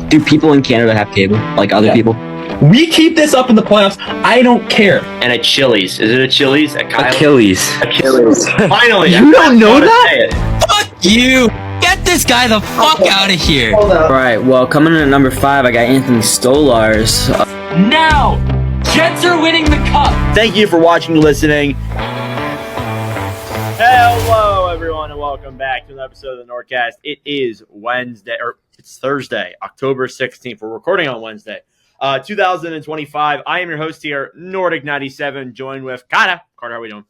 Do people in Canada have cable, like other people? We keep this up in the playoffs. I don't care. And at Chili's. Is it a Chili's? At Kyle's? Achilles. Finally. You don't know that? Fuck you! Get this guy the fuck out of here! Alright, well, coming in at number 5, I got Anthony Stolars. Now! Jets are winning the cup! Thank you for watching and listening. Hello, everyone, and welcome back to an episode of the NordCast. It is it's Thursday, October 16th. We're recording on Wednesday, 2025. I am your host here, Nordic97, joined with Carter. Carter, how are we doing?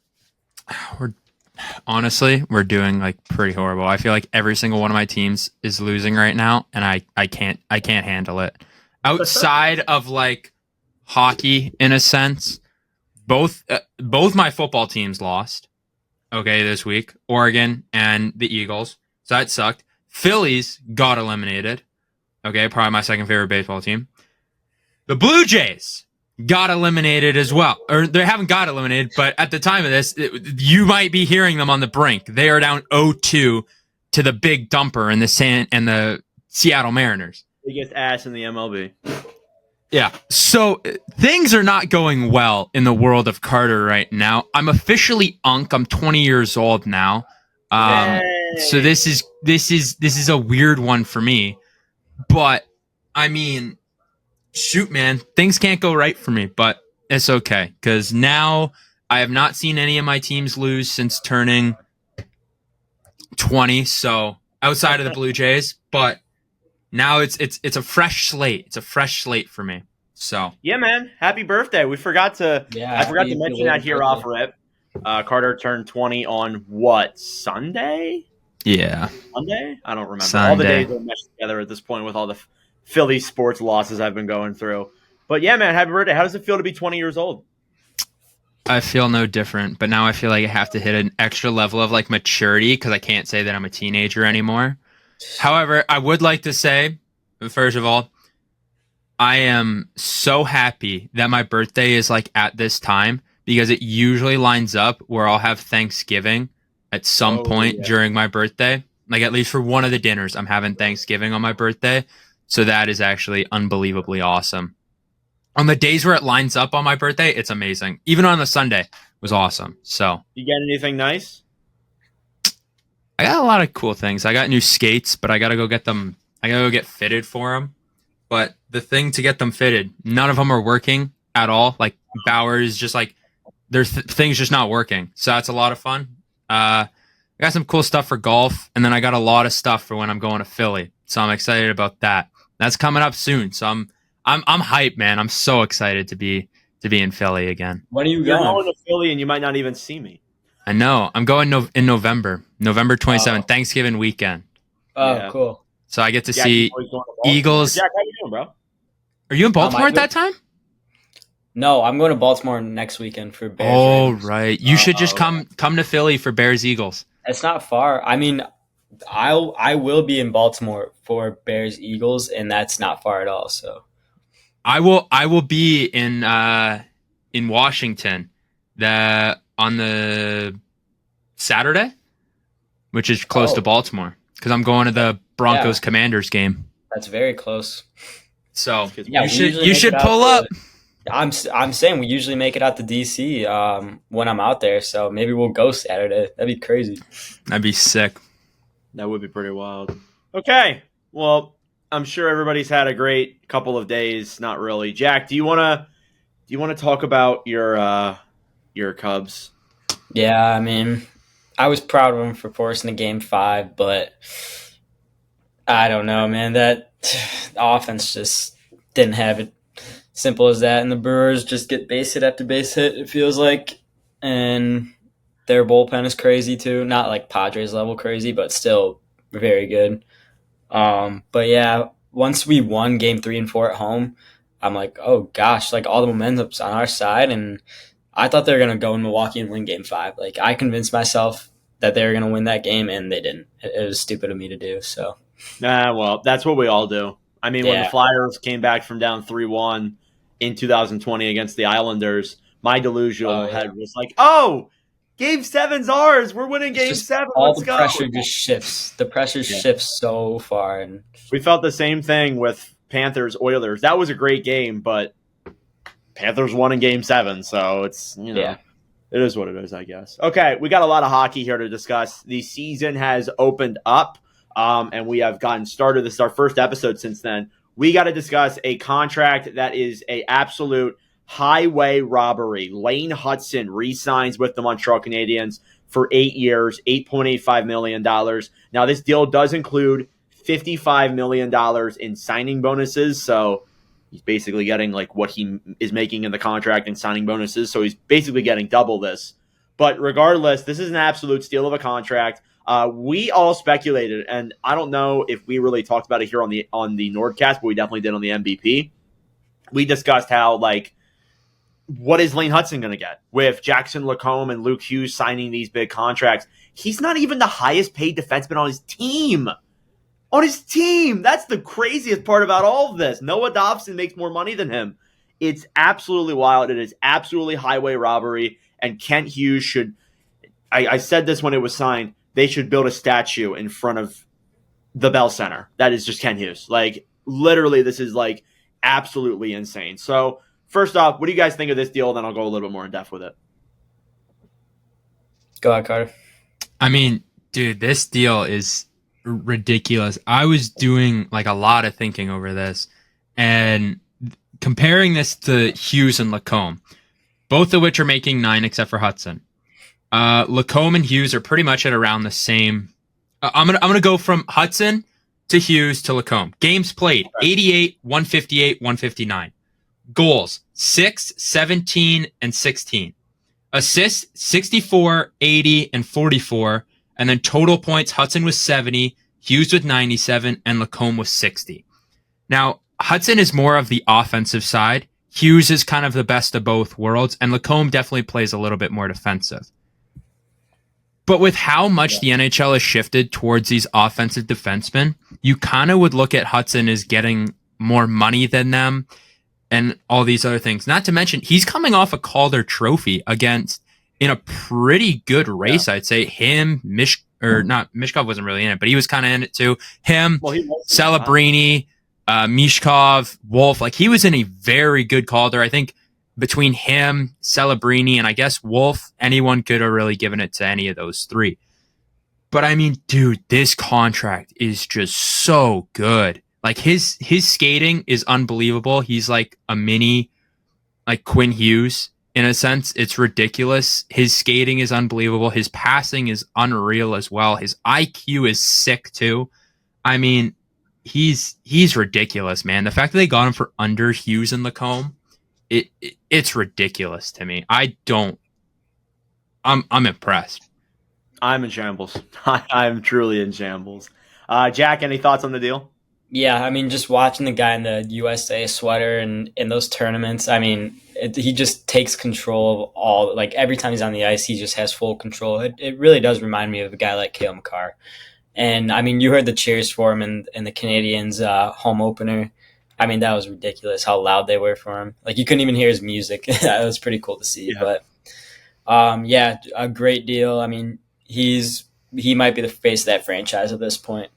We're doing like pretty horrible. I feel like every single one of my teams is losing right now, and I can't handle it. Outside of like hockey, in a sense, both my football teams lost. Okay, this week, Oregon and the Eagles. So that sucked. Phillies got eliminated. Okay, probably my second favorite baseball team. The Blue Jays got eliminated as well. Or they haven't got eliminated, but at the time of this, you might be hearing them on the brink. They are down 0-2 to the big dumper in the Seattle Mariners. Biggest ass in the MLB. Yeah. So things are not going well in the world of Carter right now. I'm officially Unk. I'm 20 years old now. So this is a weird one for me. But I mean, shoot, man, things can't go right for me, but it's okay because now I have not seen any of my teams lose since turning 20. So outside of the Blue Jays, but now it's a fresh slate. It's a fresh slate for me. So yeah, man, happy birthday! I forgot to mention that here off rip. Carter turned 20 on what, Sunday? Yeah, Monday. I don't remember. Sunday. All the days are meshed together at this point with all the Philly sports losses I've been going through. But yeah, man, happy birthday! How does it feel to be 20 years old? I feel no different, but now I feel like I have to hit an extra level of like maturity because I can't say that I'm a teenager anymore. However, I would like to say, first of all, I am so happy that my birthday is like at this time because it usually lines up where I'll have Thanksgiving at some point during my birthday. Like at least for one of the dinners, I'm having Thanksgiving on my birthday. So that is actually unbelievably awesome. On the days where it lines up on my birthday, it's amazing. Even on the Sunday, it was awesome. So you get anything nice? I got a lot of cool things. I got new skates, but I got to go get them. I got to go get fitted for them. But the thing to get them fitted, none of them are working at all. Like Bauer is just like, there's things just not working. So that's a lot of fun. I got some cool stuff for golf, and then I got a lot of stuff for when I'm going to Philly. So I'm excited about that. That's coming up soon. So I'm hyped, man. I'm so excited to be in Philly again. When are you You're going? going to Philly, and you might not even see me. I know. I'm going in November 27th, Thanksgiving weekend. Oh, Yeah. cool. So I get to Jack, see you always going to Baltimore. Eagles. Jack, how you doing, bro? Are you in Baltimore at that time? No, I'm going to Baltimore next weekend for Bears. Oh, Ravens. right. You should just come to Philly for Bears Eagles. It's not far. I mean, I will be in Baltimore for Bears Eagles, and that's not far at all. So I will be in Washington on the Saturday, which is close to Baltimore, because I'm going to the Broncos Commanders game. That's very close. So Yeah, you should pull up. I'm saying we usually make it out to DC when I'm out there, so maybe we'll go Saturday. That'd be crazy. That'd be sick. That would be pretty wild. Okay. Well, I'm sure everybody's had a great couple of days. Not really. Jack, do you want to talk about your Cubs? Yeah, I mean, I was proud of him for forcing the game 5, but I don't know, man. That offense just didn't have it. Simple as that. And the Brewers just get base hit after base hit, it feels like. And their bullpen is crazy too. Not like Padres level crazy, but still very good. But yeah, once we won game 3 and 4 at home, I'm like, oh gosh, like all the momentum's on our side. And I thought they were going to go in Milwaukee and win game 5. Like I convinced myself that they were going to win that game, and they didn't. It was stupid of me to do. So, Well, that's what we all do. I mean, when the Flyers came back from down 3-1 in 2020 against the Islanders, my delusional head was like, oh, Game 7's ours. We're winning Game 7. All Let's the go. pressure just shifts. The pressure shifts so far, and We felt the same thing with Panthers Oilers. That was a great game, but Panthers won in Game 7, so it's It is what it is, I guess. Okay, we got a lot of hockey here to discuss. The season has opened up, and we have gotten started. This is our first episode since then. We got to discuss a contract that is a absolute highway robbery. Lane Hutson re-signs with the Montreal Canadiens for 8 years, $8.85 million. Now, this deal does include $55 million in signing bonuses, so he's basically getting like what he is making in the contract and signing bonuses, so he's basically getting double this. But regardless, this is an absolute steal of a contract. We all speculated, and I don't know if we really talked about it here on the NordCast, but we definitely did on the MVP. We discussed how, like, what is Lane Hutson going to get with Jackson Lacombe and Luke Hughes signing these big contracts? He's not even the highest paid defenseman on his team. That's the craziest part about all of this. Noah Dobson makes more money than him. It's absolutely wild. It is absolutely highway robbery. And Kent Hughes should, I said this when it was signed, they should build a statue in front of the Bell Center. That is just Kent Hughes. Like, literally, this is like absolutely insane. So, first off, what do you guys think of this deal? Then I'll go a little bit more in depth with it. Go ahead, Carter. I mean, dude, this deal is ridiculous. I was doing like a lot of thinking over this and comparing this to Hughes and Lacombe, both of which are making 9 except for Hutson. Lacombe and Hughes are pretty much at around the same. I'm gonna go from Hutson to Hughes to Lacombe. Games played 88, 158, 159. Goals 6, 17, and 16. Assists 64, 80, and 44. And then total points, Hutson was 70, Hughes with 97, and Lacombe was 60. Now, Hutson is more of the offensive side. Hughes is kind of the best of both worlds, and Lacombe definitely plays a little bit more defensive. But with how much the NHL has shifted towards these offensive defensemen, you kind of would look at Hutson as getting more money than them and all these other things. Not to mention, he's coming off a Calder Trophy in a pretty good race, I'd say. Him, Michkov wasn't really in it, but he was kind of in it too. Him, Celebrini, Michkov, Wolf, like he was in a very good Calder. I think between him, Celebrini, and I guess Wolf, anyone could have really given it to any of those three. But I mean, dude, this contract is just so good. Like his skating is unbelievable. He's like a mini, like Quinn Hughes. In a sense, it's ridiculous. His skating is unbelievable. His passing is unreal as well. His IQ is sick too. I mean, he's ridiculous, man. The fact that they got him for under Hughes and Lacombe, it's ridiculous to me. I'm impressed. I'm in shambles. I'm truly in shambles. Jack, any thoughts on the deal? Yeah, I mean, just watching the guy in the USA sweater and in those tournaments, I mean, he just takes control of all. Like every time he's on the ice, he just has full control. It really does remind me of a guy like Cale Makar. And I mean, you heard the cheers for him in the Canadiens home opener. I mean, that was ridiculous how loud they were for him. Like you couldn't even hear his music. That was pretty cool to see. Yeah. But yeah, a great deal. I mean, he might be the face of that franchise at this point.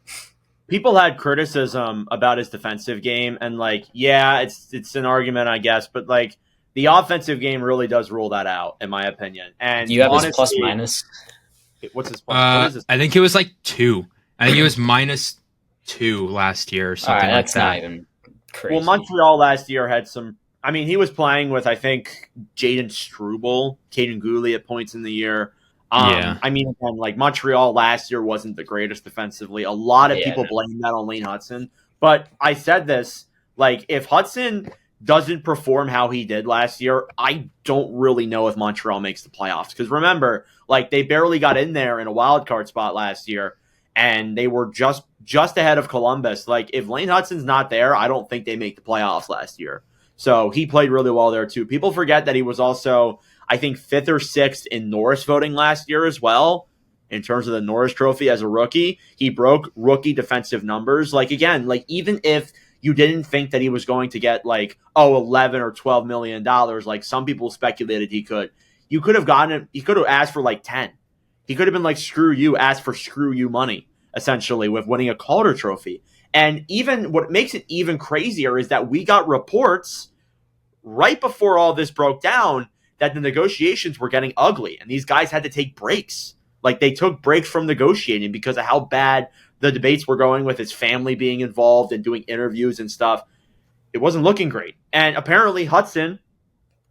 People had criticism about his defensive game, and like, yeah, it's an argument, I guess, but like the offensive game really does rule that out, in my opinion. And do you have his plus minus? What's his plus? What is his? I think it was like 2. I think it was -2 last year or something. All right, like that's that. not even crazy. Well, Montreal last year had some. I mean, he was playing with I think Jaden Struble, Caden Gooley at points in the year. Yeah. I mean, again, like Montreal last year wasn't the greatest defensively. A lot of people blame that on Lane Hutson. But I said this, like, if Hutson doesn't perform how he did last year, I don't really know if Montreal makes the playoffs. Because remember, like, they barely got in there in a wild card spot last year, and they were just ahead of Columbus. Like, if Lane Hutson's not there, I don't think they make the playoffs last year. So he played really well there, too. People forget that he was also, I think, 5th or 6th in Norris voting last year as well, in terms of the Norris Trophy as a rookie. He broke rookie defensive numbers. Like, again, like even if you didn't think that he was going to get like, $11 or $12 million, like some people speculated he could, you could have gotten him. He could have asked for like 10. He could have been like, screw you, ask for screw you money, essentially, with winning a Calder Trophy. And even what makes it even crazier is that we got reports right before all this broke down that the negotiations were getting ugly and these guys had to take breaks. Like, they took breaks from negotiating because of how bad the debates were going with his family being involved and doing interviews and stuff. It wasn't looking great. And apparently Hutson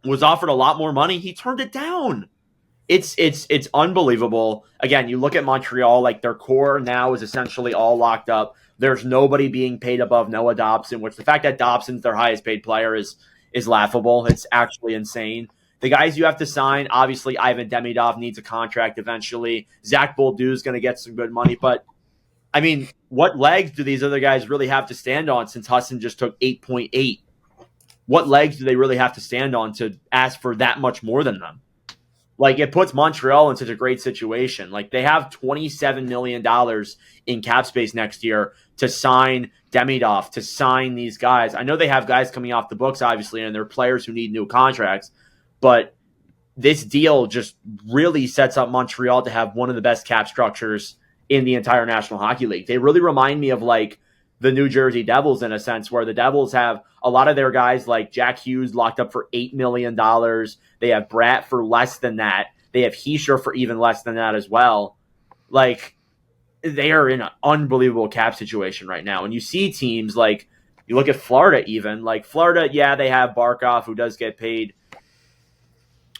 was offered a lot more money. He turned it down. It's unbelievable. Again, you look at Montreal, like their core now is essentially all locked up. There's nobody being paid above Noah Dobson, which the fact that Dobson's their highest paid player is laughable. It's actually insane. The guys you have to sign, obviously Ivan Demidov needs a contract eventually. Zach Bolduc is going to get some good money. But, I mean, what legs do these other guys really have to stand on since Hutson just took 8.8? What legs do they really have to stand on to ask for that much more than them? Like, it puts Montreal in such a great situation. Like, they have $27 million in cap space next year to sign Demidov, to sign these guys. I know they have guys coming off the books, obviously, and they're players who need new contracts. But this deal just really sets up Montreal to have one of the best cap structures in the entire National Hockey League. They really remind me of, like, the New Jersey Devils in a sense, where the Devils have a lot of their guys like Jack Hughes locked up for $8 million. They have Bratt for less than that. They have Heischer for even less than that as well. Like, they are in an unbelievable cap situation right now. And you see teams like, you look at Florida even. Like, Florida, yeah, they have Barkov, who does get paid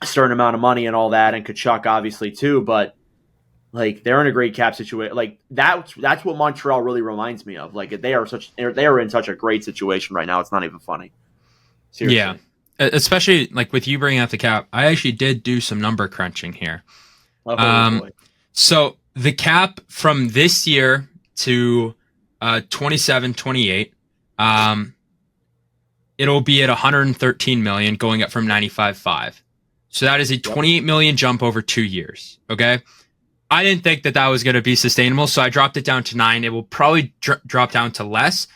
a certain amount of money and all that, and Tkachuk obviously too, but like, they're in a great cap situation. Like, that's what Montreal really reminds me of. Like, they are in such a great situation right now. It's not even funny. Seriously. Yeah, especially like with you bringing up the cap. I actually did do some number crunching here. So the cap from this year to 27-28, it'll be at 113 million, going up from 95.5. So that is a 28 million jump over 2 years. Okay. I didn't think that was going to be sustainable, so I dropped it down to 9. It will probably drop down to less,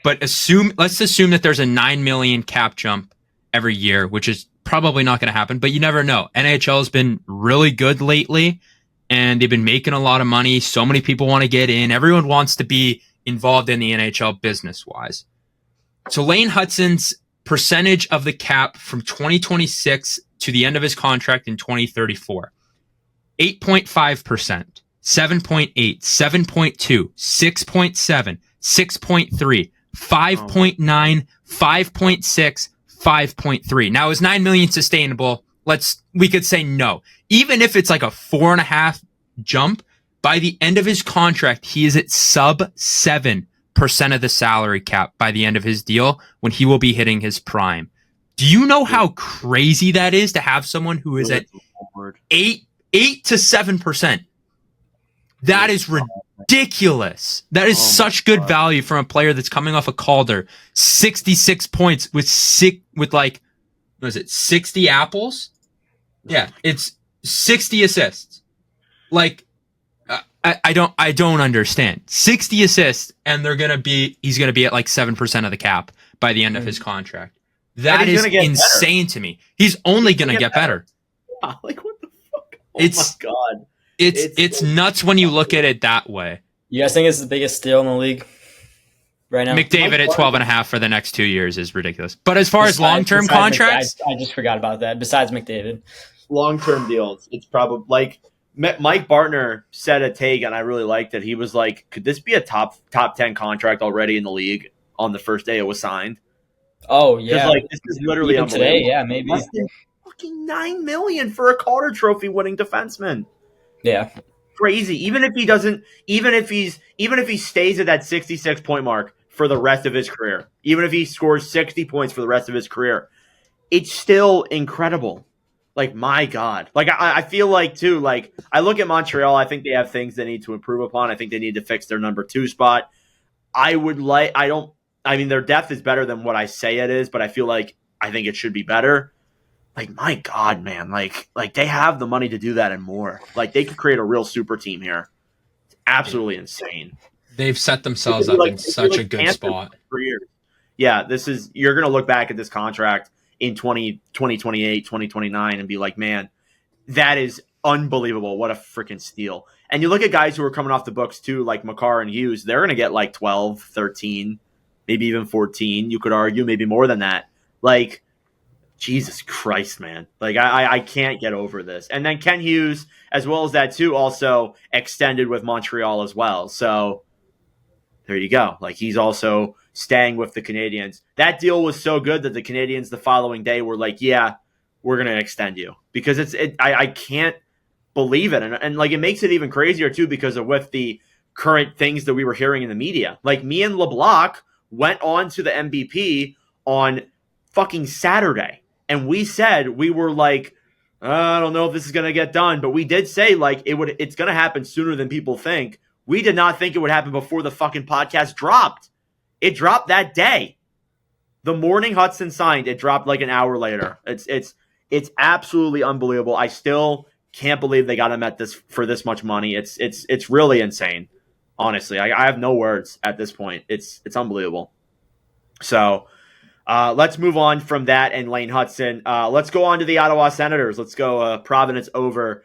but let's assume that there's a 9 million cap jump every year, which is probably not going to happen, but you never know. NHL has been really good lately, and they've been making a lot of money. So many people want to get in. Everyone wants to be involved in the NHL business-wise. So Lane Hutson's percentage of the cap from 2026 to the end of his contract in 2034. 8.5%, 7.8, 7.2, 6.7, 6.3, 5.9, 5.6, 5.3. Now, is 9 million sustainable? We could say no. Even if it's like a 4.5 jump, by the end of his contract, he is at sub 7% of the salary cap by the end of his deal, when he will be hitting his prime. Do you know how crazy that is to have someone who is at 8 to 7%? That is ridiculous. That is such good value from a player that's coming off a Calder. 66 points with 60 apples? Yeah, it's 60 assists. Like, I don't understand. 60 assists, and he's gonna be at like 7% of the cap by the end of his contract. That is insane to me. He's only gonna get better. Like, what the fuck? My God. It's nuts when you look at it that way. You guys think it's the biggest steal in the league right now? McDavid at 12.5 for the next 2 years is ridiculous. But as far as long-term contracts, I just forgot about that. Besides McDavid, long-term deals, it's probably like Mike Bartner said a take, and I really liked it. He was like, "Could this be a top 10 contract already in the league on the first day it was signed?" Oh yeah, like, this is literally even today. Yeah, maybe fucking $9 million for a Calder Trophy winning defenseman. Yeah, crazy. Even if he stays at that 66 point mark for the rest of his career, even if he scores 60 points for the rest of his career, it's still incredible. Like, my God. Like, I feel like too, like, I look at Montreal, I think they have things they need to improve upon. I think they need to fix their number 2 spot. Their depth is better than what I say it is, but I think it should be better. Like, my God, man, like they have the money to do that and more. Like, they could create a real super team here. It's absolutely insane. They've set themselves up in such a good spot. For years. Yeah, you're going to look back at this contract in 2028, 2029 and be like, man, that is unbelievable. What a freaking steal. And you look at guys who are coming off the books too, like Makar and Hughes, they're going to get like 12, 13, maybe even 14. You could argue maybe more than that. Like, Jesus Christ, man. Like, I can't get over this. And then Ken Hughes, as well as that too, also extended with Montreal as well. So there you go. Like, he's also staying with the Canadiens. That deal was so good that the Canadiens the following day were like, yeah, we're going to extend you. Because I can't believe it. And like, it makes it even crazier too, because of with the current things that we were hearing in the media. Like, me and LeBlanc went on to the MVP on fucking Saturday. And we said, we were like, I don't know if this is going to get done, but we did say like it's going to happen sooner than people think. We did not think it would happen before the fucking podcast dropped. It dropped that day. The morning Hutson signed, it dropped like an hour later. It's absolutely unbelievable. I still can't believe they got him at this for this much money. It's really insane. Honestly, I have no words at this point. It's unbelievable. So let's move on from that and Lane Hutson. Let's go on to the Ottawa Senators. Let's go Providence over.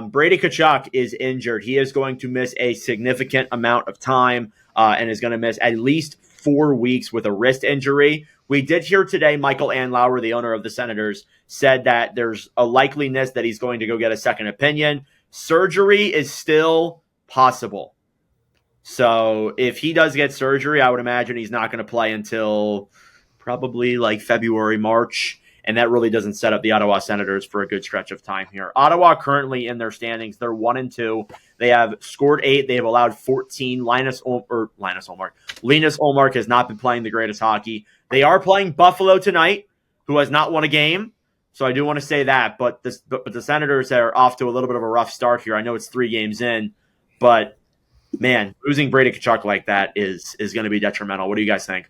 Brady Tkachuk is injured. He is going to miss a significant amount of time and is going to miss at least 4 weeks with a wrist injury. We did hear today Michael Anlauer, the owner of the Senators, said that there's a likeliness that he's going to go get a second opinion. Surgery is still possible. So if he does get surgery, I would imagine he's not going to play until probably like February, March, and that really doesn't set up the Ottawa Senators for a good stretch of time here. Ottawa currently in their standings, they're 1-2. They have scored 8. They have allowed 14. Linus Ullmark has not been playing the greatest hockey. They are playing Buffalo tonight, who has not won a game. So I do want to say that, but the Senators are off to a little bit of a rough start here. I know it's 3 games in, but man, losing Brady Tkachuk like that is going to be detrimental. What do you guys think?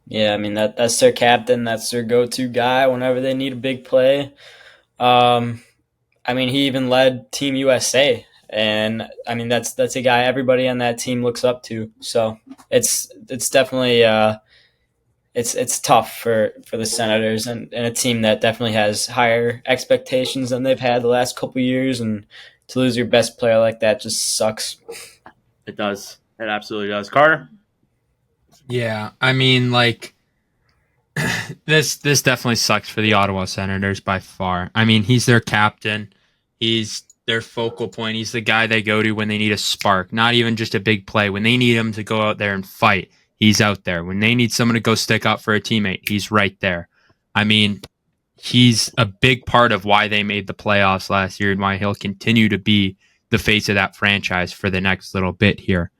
Yeah, I mean that's their captain. That's their go-to guy whenever they need a big play. I mean, he even led Team USA, and I mean that's a guy everybody on that team looks up to. So it's definitely it's tough for the Senators and a team that definitely has higher expectations than they've had the last couple of years, and to lose your best player like that just sucks. It does. It absolutely does. Carter? Yeah, I mean, like, this definitely sucks for the Ottawa Senators by far. I mean, he's their captain. He's their focal point. He's the guy they go to when they need a spark, not even just a big play. When they need him to go out there and fight, he's out there. When they need someone to go stick up for a teammate, he's right there. I mean, he's a big part of why they made the playoffs last year and why he'll continue to be the face of that franchise for the next little bit here.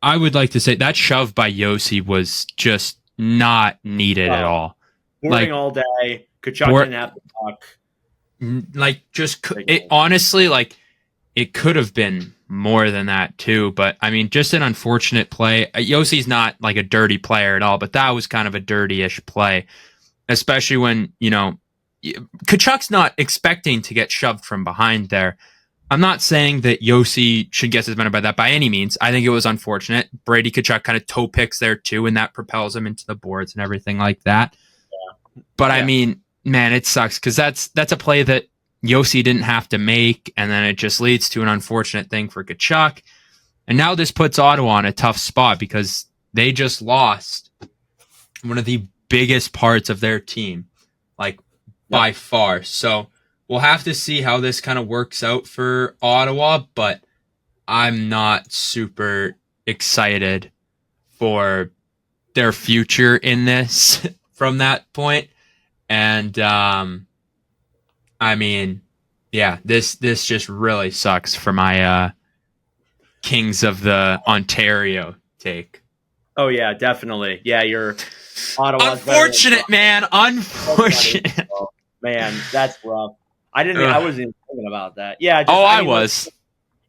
I would like to say that shove by Yossi was just not needed at all. Boarding all day. Tkachuk didn't have the puck. Like, honestly, like, it could have been more than that too. But I mean, just an unfortunate play. Yossi's not like a dirty player at all, but that was kind of a dirty-ish play, especially when, you know, Tkachuk's not expecting to get shoved from behind there. I'm not saying that Yossi should get suspended by that by any means. I think it was unfortunate. Brady Tkachuk kind of toe picks there too, and that propels him into the boards and everything like that. Yeah. But I mean, man, it sucks because that's a play that Yossi didn't have to make, and then it just leads to an unfortunate thing for Tkachuk. And now this puts Ottawa in a tough spot because they just lost one of the biggest parts of their team, like by far. So we'll have to see how this kind of works out for Ottawa, but I'm not super excited for their future in this from that point. And I mean, yeah, this just really sucks for my Kings of the Ontario take. Oh yeah, definitely. Yeah, you're Ottawa's unfortunate, man. Unfortunate. Man, that's rough. I wasn't even thinking about that. Yeah. I was.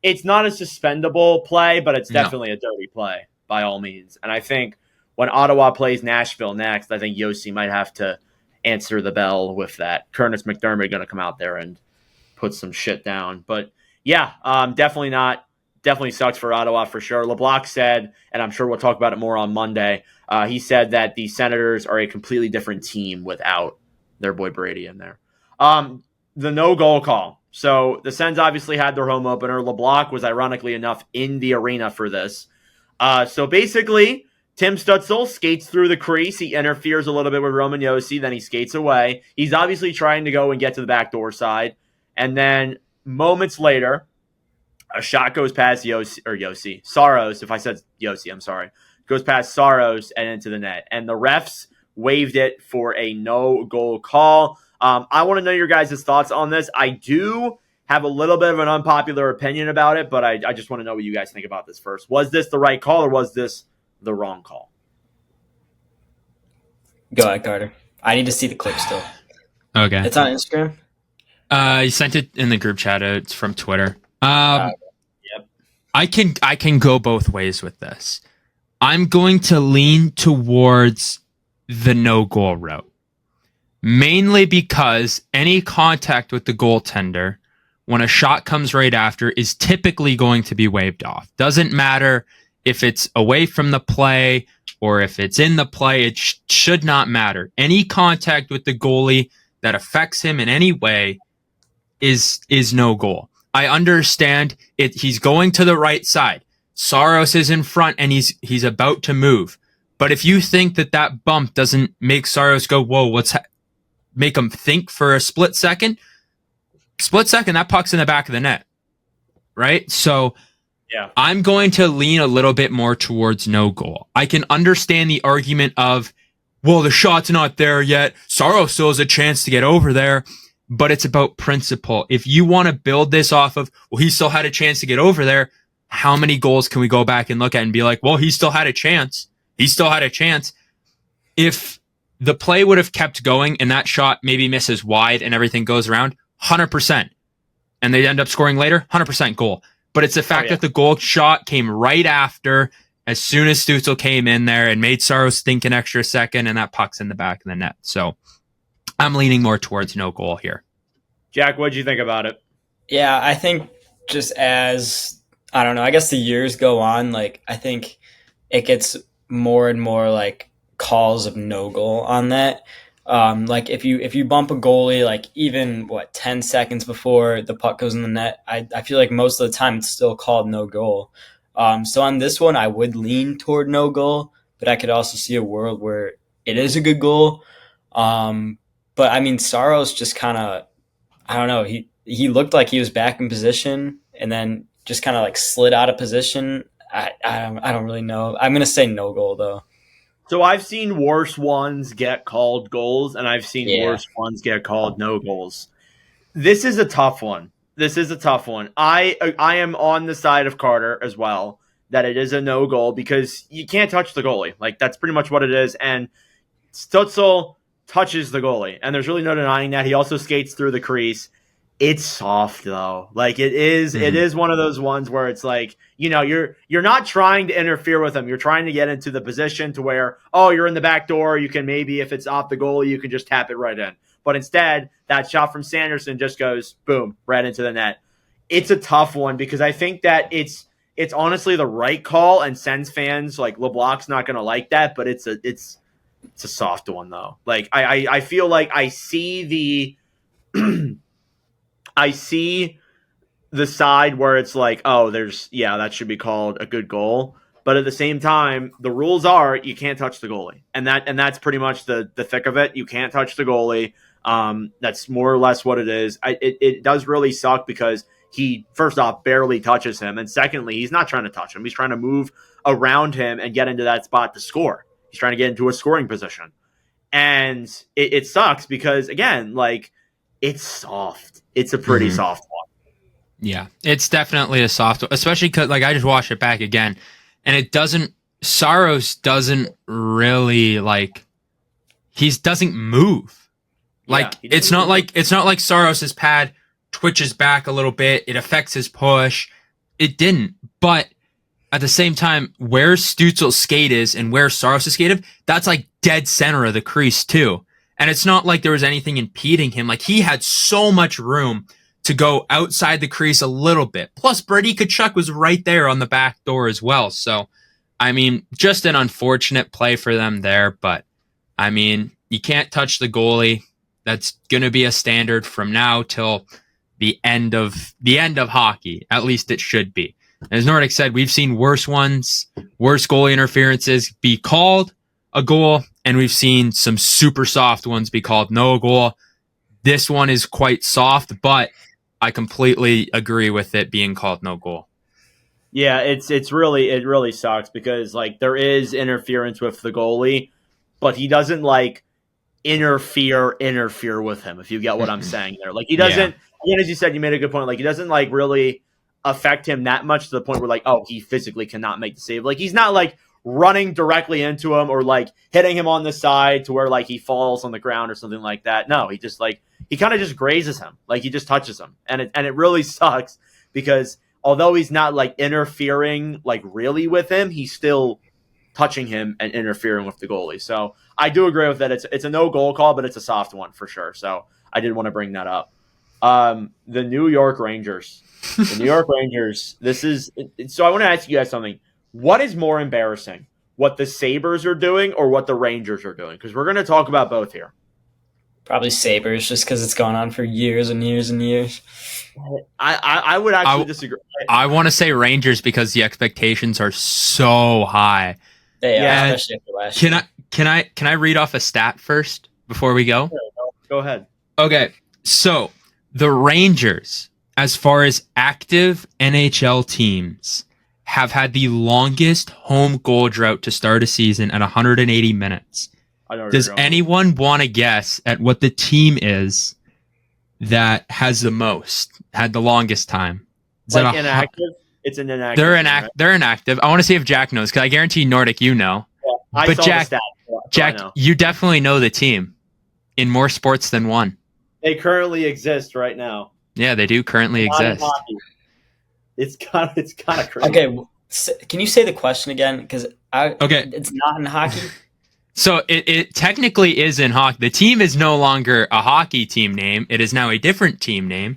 It's not a suspendable play, but it's definitely a dirty play by all means. And I think when Ottawa plays Nashville next, I think Yossi might have to answer the bell with that. Curtis McDermott going to come out there and put some shit down. But yeah, definitely sucks for Ottawa for sure. LeBlanc said, and I'm sure we'll talk about it more on Monday, he said that the Senators are a completely different team without their boy Brady in there. the no goal call. So the Sens obviously had their home opener. LeBlanc was ironically enough in the arena for this. So basically, Tim Stützle skates through the crease. He interferes a little bit with Roman Josi. Then he skates away. He's obviously trying to go and get to the backdoor side. And then moments later, a shot goes past Saros. If I said Josi, I'm sorry. Goes past Saros and into the net. And the refs waived it for a no-goal call. I want to know your guys' thoughts on this. I do have a little bit of an unpopular opinion about it, but I just want to know what you guys think about this first. Was this the right call or was this the wrong call? Go ahead, Carter. I need to see the clip still. Okay. It's on Instagram? You sent it in the group chat. It's from Twitter. Yep. I can go both ways with this. I'm going to lean towards the no goal route. Mainly because any contact with the goaltender when a shot comes right after is typically going to be waved off. Doesn't matter if it's away from the play or if it's in the play, it should not matter. Any contact with the goalie that affects him in any way is no goal. I understand it. He's going to the right side. Saros is in front and he's about to move. But if you think that bump doesn't make Saros go, whoa, make him think for a split second, that puck's in the back of the net. Right? So yeah, I'm going to lean a little bit more towards no goal. I can understand the argument of, well, the shot's not there yet. Saros still has a chance to get over there. But it's about principle. If you want to build this off of, well, he still had a chance to get over there, how many goals can we go back and look at and be like, well, he still had a chance. He still had a chance. If the play would have kept going and that shot maybe misses wide and everything goes around, 100%. And they end up scoring later, 100% goal. But it's the fact that the goal shot came right after, as soon as Stützle came in there and made Saros think an extra second, and that puck's in the back of the net. So I'm leaning more towards no goal here. Jack, what'd you think about it? Yeah, I think just as, I don't know, I guess the years go on, like, I think it gets more and more, like, calls of no goal on that. Like, if you bump a goalie, like, even, 10 seconds before the puck goes in the net, I feel like most of the time it's still called no goal. So on this one, I would lean toward no goal, but I could also see a world where it is a good goal. But I mean, Saros just kind of, I don't know, he looked like he was back in position and then just kind of like slid out of position. I don't really know. I'm going to say no goal though. So I've seen worse ones get called goals and I've seen worse ones get called no goals. This is a tough one. I am on the side of Carter as well, that it is a no goal because you can't touch the goalie. Like, that's pretty much what it is. And Stützle touches the goalie, and there's really no denying that. He also skates through the crease. It's soft though. Like, it is one of those ones where it's like, you're not trying to interfere with him. You're trying to get into the position to where, oh, you're in the back door. You can maybe, if it's off the goalie, you can just tap it right in. But instead, that shot from Sanderson just goes boom, right into the net. It's a tough one because I think that it's honestly the right call, and Sens fans like LeBlanc's not going to like that, but it's a soft one though. Like, I feel like I see the side where it's like, oh, that should be called a good goal. But at the same time, the rules are you can't touch the goalie. And that's pretty much the thick of it. You can't touch the goalie. That's more or less what it is. It does really suck because he, first off, barely touches him. And secondly, he's not trying to touch him. He's trying to move around him and get into that spot to score. He's trying to get into a scoring position. And it sucks because, again, like, it's soft. It's a pretty soft one. Yeah, it's definitely a soft one, especially because, like, I just watched it back again, and Saros doesn't really, like, he doesn't move. Like, it's not like Saros's pad twitches back a little bit. It affects his push. It didn't. But at the same time, where Stützle's skate is and where Saros' skate is, that's like dead center of the crease too. And it's not like there was anything impeding him. Like, he had so much room to go outside the crease a little bit. Plus, Brady Tkachuk was right there on the back door as well. So, I mean, just an unfortunate play for them there. But, I mean, you can't touch the goalie. That's going to be a standard from now till the end of hockey. At least it should be. As Nordic said, we've seen worse ones, worse goalie interferences be called a goal, and we've seen some super soft ones be called no goal. This one is quite soft, but I completely agree with it being called no goal. Yeah, it really sucks because like there is interference with the goalie, but he doesn't like interfere with him, if you get what I'm saying there. Like he doesn't, again, as you said, you made a good point. Like he doesn't like really affect him that much to the point where like, oh, he physically cannot make the save. Like he's not like running directly into him or like hitting him on the side to where like he falls on the ground or something like that. No, he just like, he kind of just grazes him. Like he just touches him. And it really sucks because although he's not like interfering like really with him, he's still touching him and interfering with the goalie. So I do agree with that. It's a no goal call, but it's a soft one for sure. So I did want to bring that up. The New York Rangers. The New York Rangers. So I want to ask you guys something. What is more embarrassing? What the Sabres are doing or what the Rangers are doing? Because we're going to talk about both here. Probably Sabres, just because it's gone on for years and years and years. I would actually disagree. I want to say Rangers because the expectations are so high. They are, And especially after last year. Can I read off a stat first before we go? Go ahead. Okay, so the Rangers, as far as active NHL teams, have had the longest home goal drought to start a season at 180 minutes. Does anyone want to guess at what the team is that has the longest time? Is like inactive? It's an inactive. They're inactive. I want to see if Jack knows, because I guarantee Nordic, you know. Yeah, I but saw Jack, the stat, Jack, you definitely know the team in more sports than one. They currently exist right now. Yeah, they do currently exist. It's kind of crazy. Okay, can you say the question again? Because it's not in hockey. So it technically is in hockey. The team is no longer a hockey team name. It is now a different team name.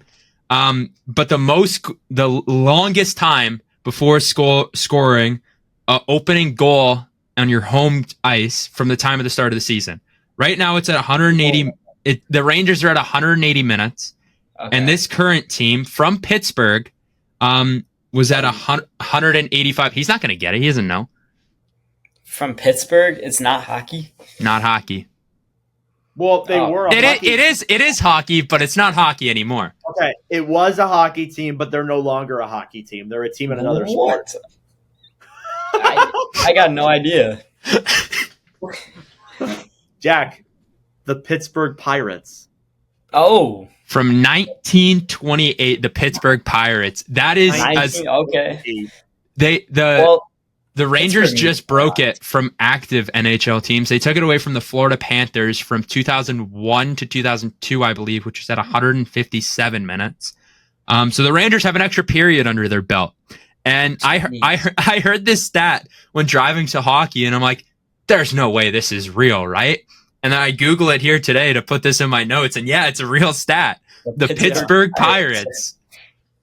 But the longest time before scoring opening goal on your home ice from the time of the start of the season. Right now it's at 180. The Rangers are at 180 minutes. Okay. And this current team from Pittsburgh was at 185. He's not going to get it. He doesn't know. From Pittsburgh, it's not hockey? Not hockey. Well, they were. It is hockey, but it's not hockey anymore. Okay, it was a hockey team, but they're no longer a hockey team. They're a team in another sport. I got no idea. Jack, the Pittsburgh Pirates. Oh. From 1928, the Pittsburgh Pirates. That is okay. The Rangers just broke it from active NHL teams. They took it away from the Florida Panthers from 2001 to 2002, I believe, which is at 157 minutes. So the Rangers have an extra period under their belt. And I heard this stat when driving to hockey, and I'm like, there's no way this is real, right? And then I Google it here today to put this in my notes, and yeah, it's a real stat. The Pittsburgh Pirates.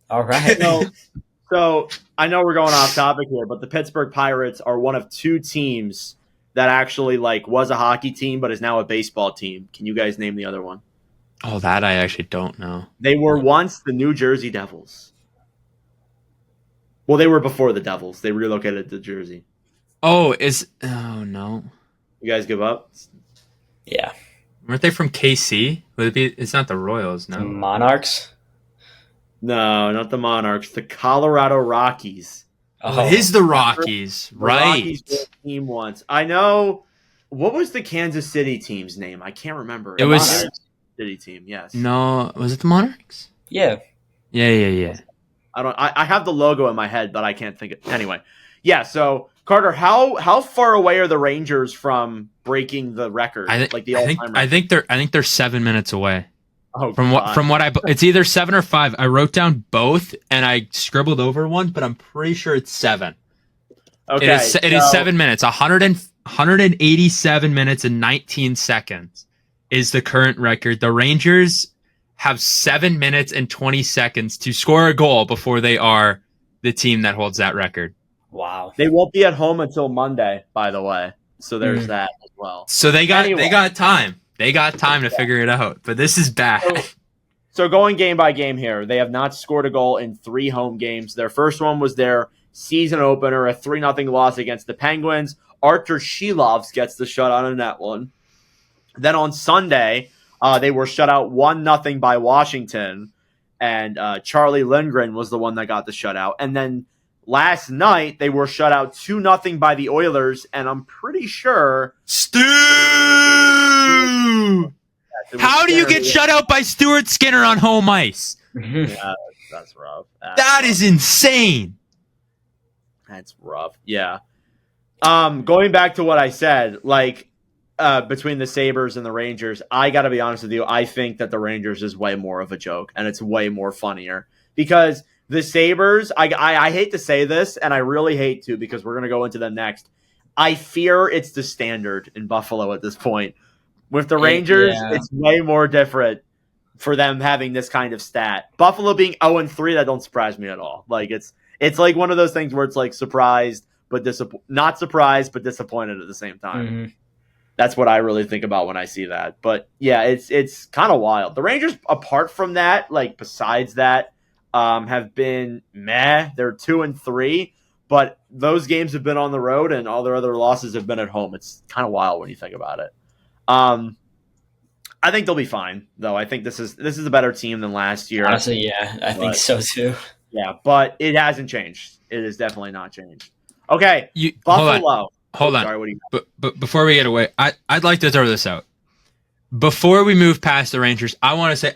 All right. So I know we're going off topic here, but the Pittsburgh Pirates are one of two teams that actually was a hockey team, but is now a baseball team. Can you guys name the other one? Oh, that I actually don't know. They were once the New Jersey Devils. Well, they were before the Devils. They relocated to Jersey. Oh no. You guys give up? Yeah. Weren't they from KC? Would it be? It's not the Royals, no. The Monarchs? No, not the Monarchs. The Colorado Rockies. Oh, it is the Rockies, right? Rockies were a team once. I know. What was the Kansas City team's name? I can't remember. It was Kansas City team. Yes. No, was it the Monarchs? Yeah. Yeah. I have the logo in my head, but I can't think of. Anyway, yeah. So Carter, how far away are the Rangers from breaking the record? I think they're 7 minutes away. Oh, from what it's either 7 or 5. I wrote down both and I scribbled over one, but I'm pretty sure it's 7. Okay, it is 7 minutes. 187 minutes and 19 seconds is the current record. The Rangers have 7 minutes and 20 seconds to score a goal before they are the team that holds that record. Wow. They won't be at home until Monday, by the way. So there's that as well. So they got time. They got time to figure it out, but this is bad. So going game by game here, they have not scored a goal in 3 home games. Their first one was their season opener, a 3-0 loss against the Penguins. Artur Shilovs gets the shutout in that one. Then on Sunday, they were shut out 1-0 by Washington, and Charlie Lindgren was the one that got the shutout. And then last night, they were shut out 2-0 by the Oilers, and I'm pretty sure... Stu! How do you get shut out by Stuart Skinner on home ice? Yeah, that's rough. That is insane. That's rough. Yeah. Going back to what I said, like between the Sabres and the Rangers, I got to be honest with you. I think that the Rangers is way more of a joke, and it's way more funnier because the Sabres. I hate to say this, and I really hate to because we're going to go into them next. I fear it's the standard in Buffalo at this point. With the Rangers, it's way more different for them having this kind of stat. Buffalo being 0-3, that don't surprise me at all. Like it's like one of those things where it's like surprised but not surprised but disappointed at the same time. Mm-hmm. That's what I really think about when I see that. But yeah, it's kind of wild. The Rangers, apart from that, like besides that, have been meh. They're 2-3, but those games have been on the road, and all their other losses have been at home. It's kind of wild when you think about it. I think they'll be fine, though. I think this is a better team than last year. Honestly, yeah, I think so too. Yeah, but it hasn't changed. It has definitely not changed. Okay, Buffalo. Hold on. Sorry, what do you but before we get away, I'd like to throw this out. Before we move past the Rangers, I want to say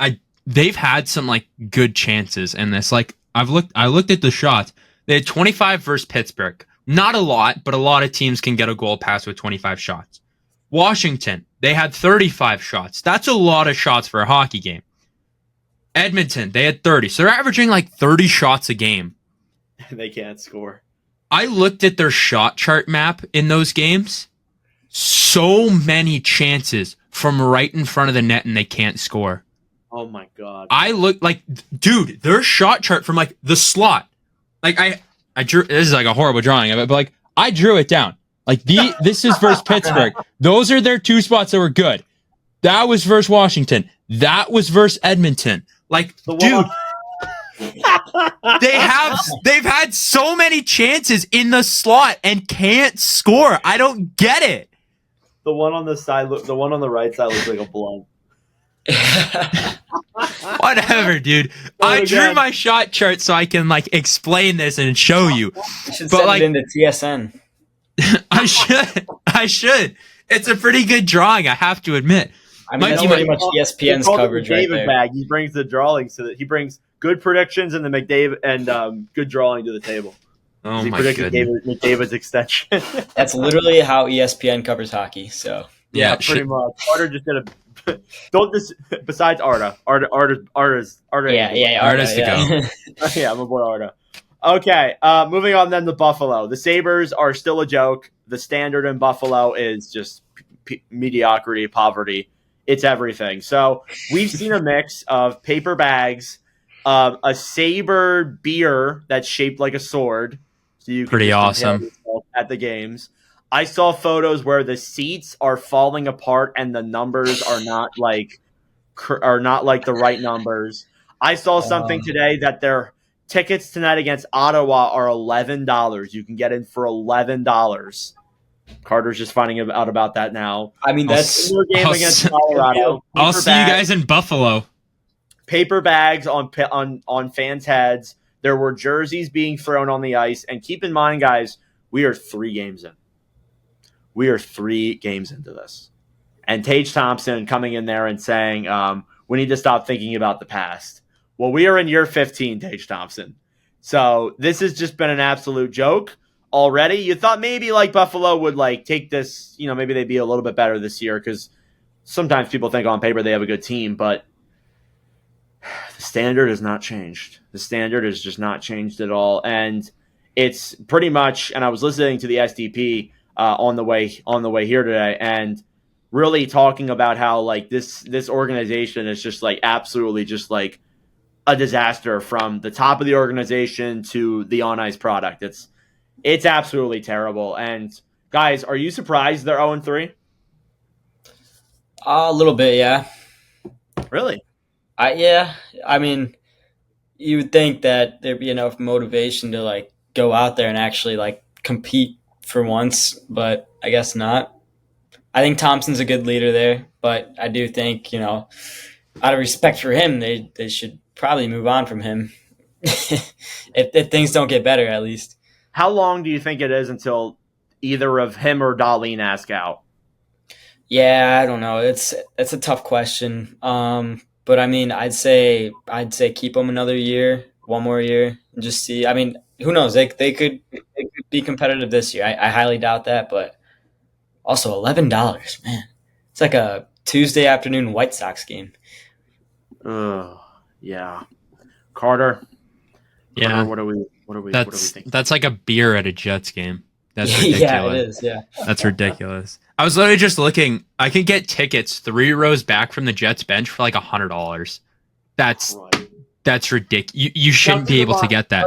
they've had some like good chances in this. Like I looked at the shots. They had 25 versus Pittsburgh. Not a lot, but a lot of teams can get a goal past with 25 shots. Washington, they had 35 shots. That's a lot of shots for a hockey game. Edmonton, they had 30. So they're averaging like 30 shots a game. They can't score. I looked at their shot chart map in those games. So many chances from right in front of the net and they can't score. Oh my God. I looked like, dude, their shot chart from like the slot. Like I drew, this is like a horrible drawing of it, but like I drew it down. Like this is versus Pittsburgh. Those are their 2 spots that were good. That was versus Washington. That was versus Edmonton. Like, dude, they've had so many chances in the slot and can't score. I don't get it. The one on the right side looks like a blunt. Whatever, dude. I drew my shot chart so I can like explain this and show you. You should send it into TSN. I should. It's a pretty good drawing, I have to admit. I mean, that's pretty much ESPN's coverage right there. Bag. He brings the drawings so that he brings good predictions and the McDavid and good drawing to the table. Oh he my predicted goodness. McDavid's extension. That's literally how ESPN covers hockey. So yeah, pretty much. Arda just did a besides Arda. Arda's yeah, Arda's to go. Yeah, my boy Arda. Okay, moving on then to Buffalo. The Sabres are still a joke. The standard in Buffalo is just mediocrity, poverty. It's everything. So we've seen a mix of paper bags, a Sabre beer that's shaped like a sword. So you can pretty awesome at the games. I saw photos where the seats are falling apart and the numbers are not like the right numbers. I saw something today that their tickets tonight against Ottawa are $11. You can get in for $11. Carter's just finding out about that now. I mean, that's a game against Colorado. I'll see you guys in Buffalo. Paper bags on fans' heads. There were jerseys being thrown on the ice. And keep in mind, guys, we are 3 games in. We are 3 games into this. And Tage Thompson coming in there and saying, we need to stop thinking about the past. Well, we are in year 15, Tage Thompson. So this has just been an absolute joke already. You thought maybe like Buffalo would like take this, maybe they'd be a little bit better this year because sometimes people think on paper they have a good team, but the standard has not changed. The standard has just not changed at all. And it's pretty much, and I was listening to the SDP on the way here today and really talking about how like this organization is just like absolutely just like a disaster from the top of the organization to the on-ice product. It's absolutely terrible. And guys, are you surprised they're 0-3? A little bit, yeah. Really? Yeah. I mean, you would think that there'd be enough motivation to like go out there and actually like compete for once, but I guess not. I think Thompson's a good leader there, but I do think, out of respect for him, they should probably move on from him. if things don't get better, at least. How long do you think it is until either of him or Dahlin ask out? Yeah, I don't know. It's a tough question. But I mean, I'd say keep him another year, one more year, and just see. I mean, who knows? They could be competitive this year. I highly doubt that, but also $11, man. It's like a Tuesday afternoon White Sox game. Yeah. Carter, Yeah, what are we thinking? that's like a beer at a Jets game. That's ridiculous. Yeah, it is. Yeah. That's ridiculous. I was literally just looking. I could get tickets 3 rows back from the Jets bench for like $100. That's ridiculous. You shouldn't be able to get that.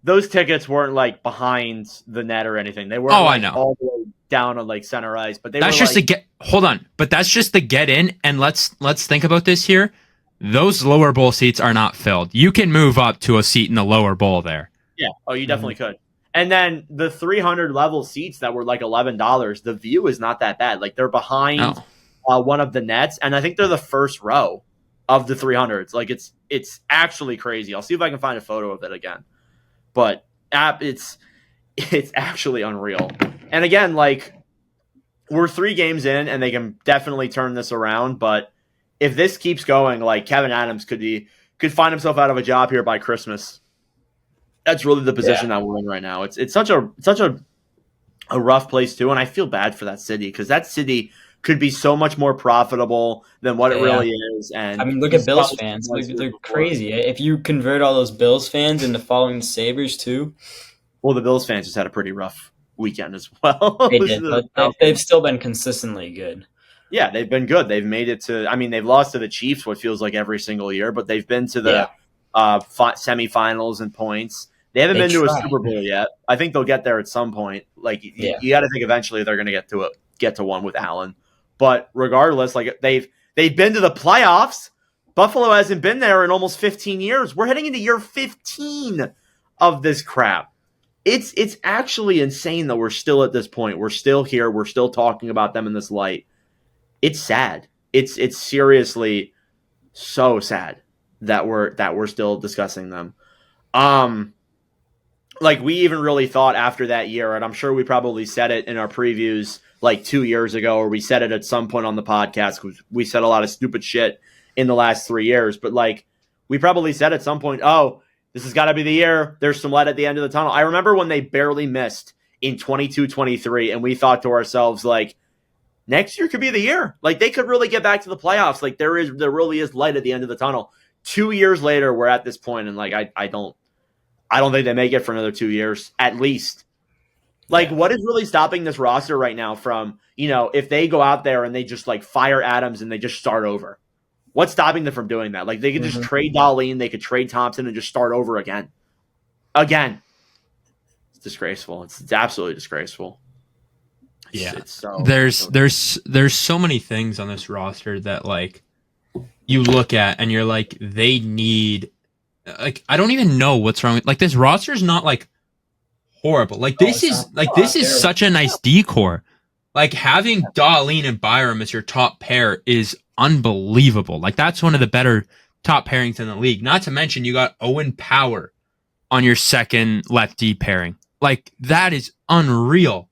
Those tickets weren't like behind the net or anything. They weren't I know. all the way down on like center ice, but That's just the get. Hold on, but that's just the get in. And let's think about this here. Those lower bowl seats are not filled. You can move up to a seat in the lower bowl there. Yeah. Oh, you definitely could. And then the 300 level seats that were like $11, the view is not that bad. Like they're behind one of the nets, and I think they're the first row of the 300s. Like it's actually crazy. I'll see if I can find a photo of it again. But it's actually unreal. And again, like we're 3 games in, and they can definitely turn this around. But if this keeps going, like Kevin Adams could find himself out of a job here by Christmas. That's really the position that we're in right now. It's such a rough place too, and I feel bad for that city because that city could be so much more profitable than what it really is. And I mean, look at Bills fans; they're crazy. If you convert all those Bills fans into following the Sabres too, well, the Bills fans just had a pretty rough weekend as well. They did, but they've still been consistently good. Yeah, they've been good. They've made it to. I mean, they've lost to the Chiefs, what feels like every single year, but they've been to the semifinals and points. They haven't been to a Super Bowl yet. I think they'll get there at some point. Like you got to think eventually they're going to get to one with Allen. But regardless, like they've been to the playoffs. Buffalo hasn't been there in almost 15 years. We're heading into year 15 of this crap. It's actually insane that we're still at this point. We're still here. We're still talking about them in this light. It's sad. It's seriously so sad that we're still discussing them. Like we even really thought after that year, and I'm sure we probably said it in our previews like 2 years ago, or we said it at some point on the podcast because we said a lot of stupid shit in the last 3 years. But like we probably said at some point, oh, this has got to be the year. There's some light at the end of the tunnel. I remember when they barely missed in 22-23, and we thought to ourselves like, next year could be the year. Like they could really get back to the playoffs. Like there really is light at the end of the tunnel. 2 years later, we're at this point, and like I don't think they make it for another 2 years at least. Like what is really stopping this roster right now from, if they go out there and they just like fire Adams and they just start over? What's stopping them from doing that? Like they could just trade Dahlin, they could trade Thompson and just start over again. It's disgraceful. It's absolutely disgraceful. It's so there's so many things on this roster that like you look at and you're like they need, like I don't even know what's wrong with, like this roster is not like horrible. Like this is such a nice decor. Like having Dahlin and Byram as your top pair is unbelievable. Like that's one of the better top pairings in the league. Not to mention you got Owen Power on your second lefty pairing. Like that is unreal.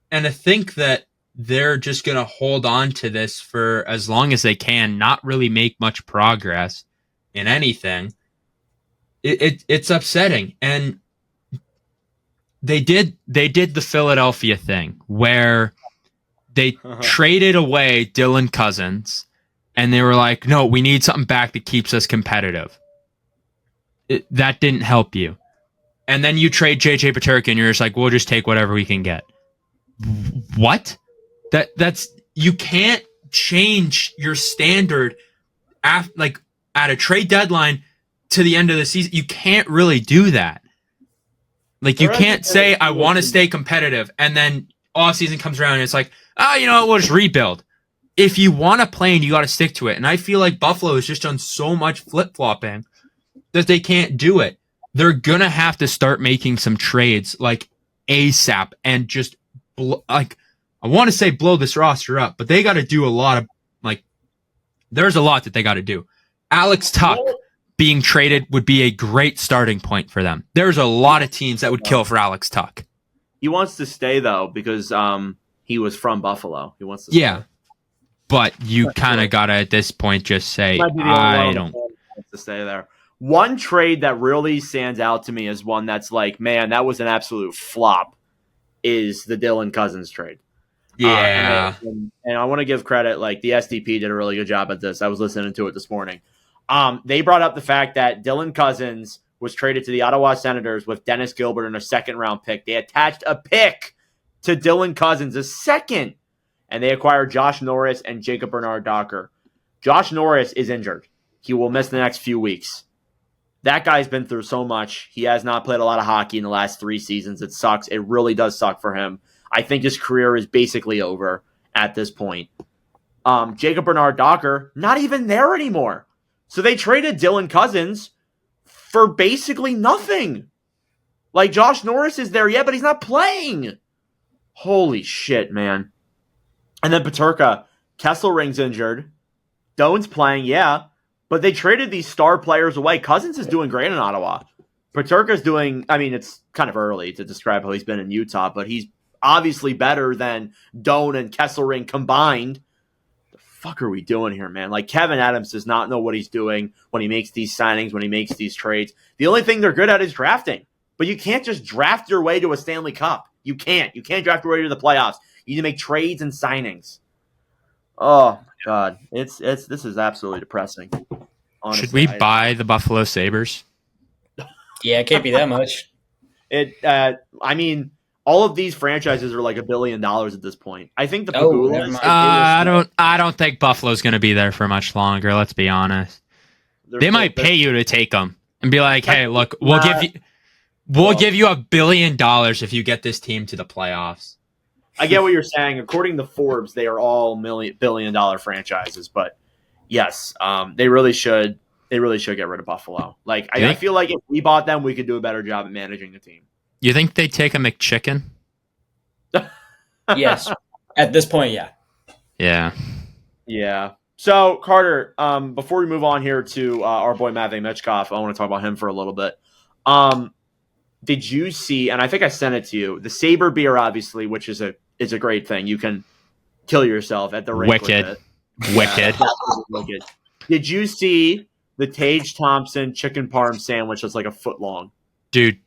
And to think that they're just going to hold on to this for as long as they can, not really make much progress in anything, it's upsetting. And they did the Philadelphia thing where they traded away Dylan Cousins, and they were like, no, we need something back that keeps us competitive. That didn't help you. And then you trade JJ Paterka, and you're just like, we'll just take whatever we can get. What? That's you can't change your standard at a trade deadline to the end of the season. You can't really do that. Like you can't say I want to stay competitive and then off season comes around and it's like, oh, you know what, we'll just rebuild. if you want a plan, you got to stick to it. And I feel like Buffalo has just done so much flip-flopping that they can't do it. They're going to have to start making some trades like ASAP and just I want to say blow this roster up, but they got to do a lot of there's a lot that they got to do. Alex Tuck being traded would be a great starting point for them. There's a lot of teams that would kill for Alex Tuck. He wants to stay though because he was from Buffalo. He wants to stay. But you kind of got to at this point just say I don't to stay there. One trade that really stands out to me as one that's like, man, that was an absolute flop is the Dylan Cousins trade. Yeah. And I want to give credit, like the SDP did a really good job at this. I was listening to it this morning. They brought up the fact that Dylan Cousins was traded to the Ottawa Senators with Dennis Gilbert in a second-round pick. They attached a pick to Dylan Cousins, a second, and they acquired Josh Norris and Jacob Bernard-Docker. Josh Norris is injured. He will miss the next few weeks. That guy's been through so much. He has not played a lot of hockey in the last 3 seasons. It sucks. It really does suck for him. I think his career is basically over at this point. Jacob Bernard-Docker, not even there anymore. So they traded Dylan Cousins for basically nothing. Like, Josh Norris is there, yeah, but he's not playing. Holy shit, man. And then Peterka, Kesselring's injured. Doan's playing, yeah. But they traded these star players away. Cousins is doing great in Ottawa. Paterka's doing, I mean, it's kind of early to describe how he's been in Utah, but he's obviously better than Doan and Kesselring combined. The fuck are we doing here, man? Like, Kevin Adams does not know what he's doing when he makes these signings, when he makes these trades. The only thing they're good at is drafting. But you can't just draft your way to a Stanley Cup. You can't. You can't draft your way to the playoffs. You need to make trades and signings. Oh, my God. This is absolutely depressing. Honestly, should we buy the Buffalo Sabres? Yeah, it can't be that much. I mean, all of these franchises are like $1 billion at this point. I think the Pagulas. I don't think Buffalo's going to be there for much longer. Let's be honest. They might pay you to take them and be like, "Hey, look, we'll give you $1 billion if you get this team to the playoffs." I get what you're saying. According to Forbes, they are all billion-dollar franchises. But yes, they really should. They really should get rid of Buffalo. Like, I feel like if we bought them, we could do a better job at managing the team. You think they take a McChicken? Yes. At this point, yeah. Yeah. Yeah. So, Carter, before we move on here to our boy Matvei Michkov, I want to talk about him for a little bit. Did you see, and I think I sent it to you, the Sabre beer, obviously, which is a great thing. You can kill yourself at the rink with it. Wicked. Wicked. Did you see the Tage Thompson chicken parm sandwich that's like a foot long? Dude,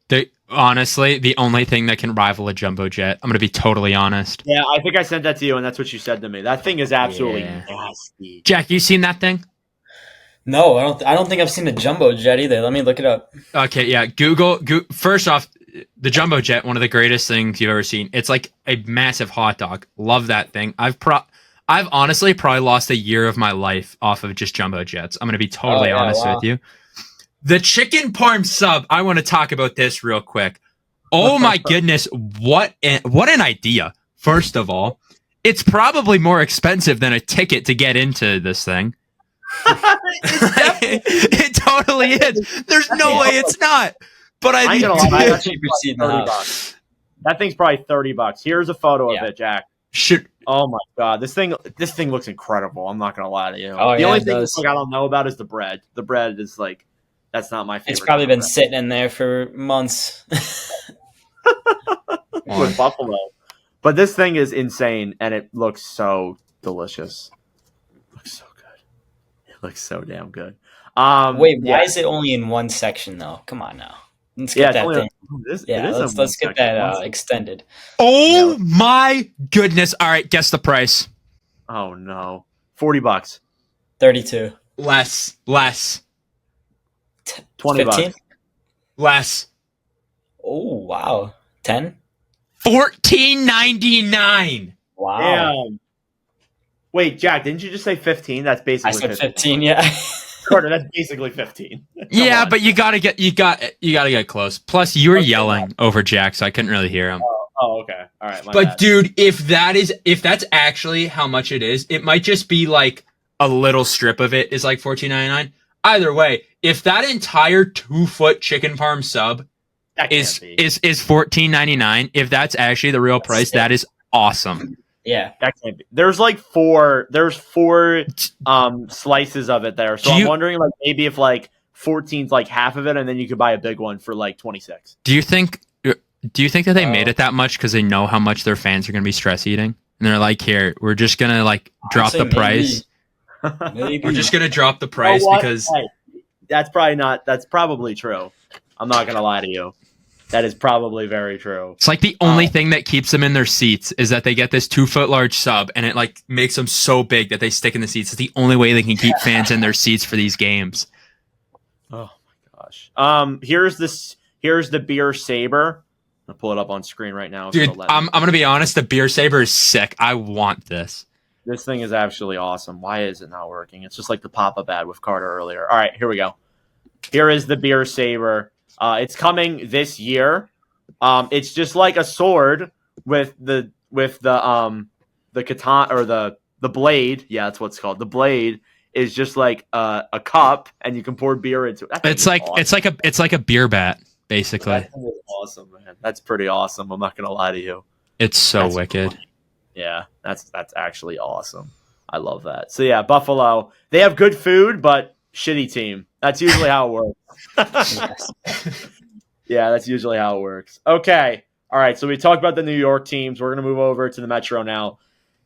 honestly, the only thing that can rival a jumbo jet. I'm going to be totally honest. Yeah, I think I sent that to you, and that's what you said to me. That thing is absolutely nasty. Jack, you seen that thing? No, I don't think I've seen the jumbo jet either. Let me look it up. Okay, yeah. Google. First off, the jumbo jet, one of the greatest things you've ever seen. It's like a massive hot dog. Love that thing. I've honestly probably lost a year of my life off of just jumbo jets. I'm going to be totally honest with you. The chicken parm sub, I want to talk about this real quick. Oh my goodness, what an idea. First of all, it's probably more expensive than a ticket to get into this thing. It totally is. There's no way it's not. But I mean, $30. That thing's probably $30. Here's a photo of it, Jack. Oh my God, this thing looks incredible. I'm not gonna lie to you. The only thing I don't know about is the bread. The bread is like, that's not my favorite. It's probably been sitting in there for months. With Buffalo. But this thing is insane, and it looks so delicious. It looks so good. It looks so damn good. Wait, why is it only in one section, though? Come on now. Let's get that thing. Let's get that extended. Oh my goodness. All right, guess the price. Oh no. $40. 32. Less. $20. Less. Oh wow. 10? $14.99. Wow. Damn. Wait, Jack, didn't you just say 15? That's basically I said 15, yeah. Carter, that's basically 15. Yeah, but you gotta get close. Plus, you were yelling over Jack, so I couldn't really hear him. Oh, okay. All right. My But bad. dude, if that's actually how much it is, it might just be like a little strip of it is like $14.99. Either way, if that entire 2-foot chicken parm sub That is can't be. $14.99, if that's actually the real price, that is awesome. Yeah. That can't be. There's like four slices of it there. So I'm wondering like maybe if like 14's like half of it, and then you could buy a big one for like 26. Do you think that they made it that much because they know how much their fans are going to be stress eating, and they're like, here, we're just gonna like drop the price. Maybe. We're just gonna drop the price because Hey, that's probably true. I'm not gonna lie to you. That is probably very true. it's like the only thing that keeps them in their seats is that they get this 2-foot large sub, and it like makes them so big that they stick in the seats. It's the only way they can keep fans in their seats for these games. Oh my gosh. Here's the beer saber. I'll pull it up on screen right now. Dude, I'm gonna be honest. The beer saber is sick. I want this. This thing is actually awesome. Why is it not working? It's just like the pop-up ad with Carter earlier. All right, here we go. Here is the beer saber. It's coming this year. It's just like a sword with the katana or the blade. Yeah, that's what it's called. The blade is just like a cup, and you can pour beer into it. It's like a beer bat, basically. That thing is awesome, man. That's pretty awesome. I'm not gonna lie to you. It's so That's wicked. funny. Yeah, that's actually awesome. I love that. So yeah, Buffalo. They have good food, but shitty team. That's usually how it works. Yeah, that's usually how it works. Okay. All right. So we talked about the New York teams. We're gonna move over to the Metro now.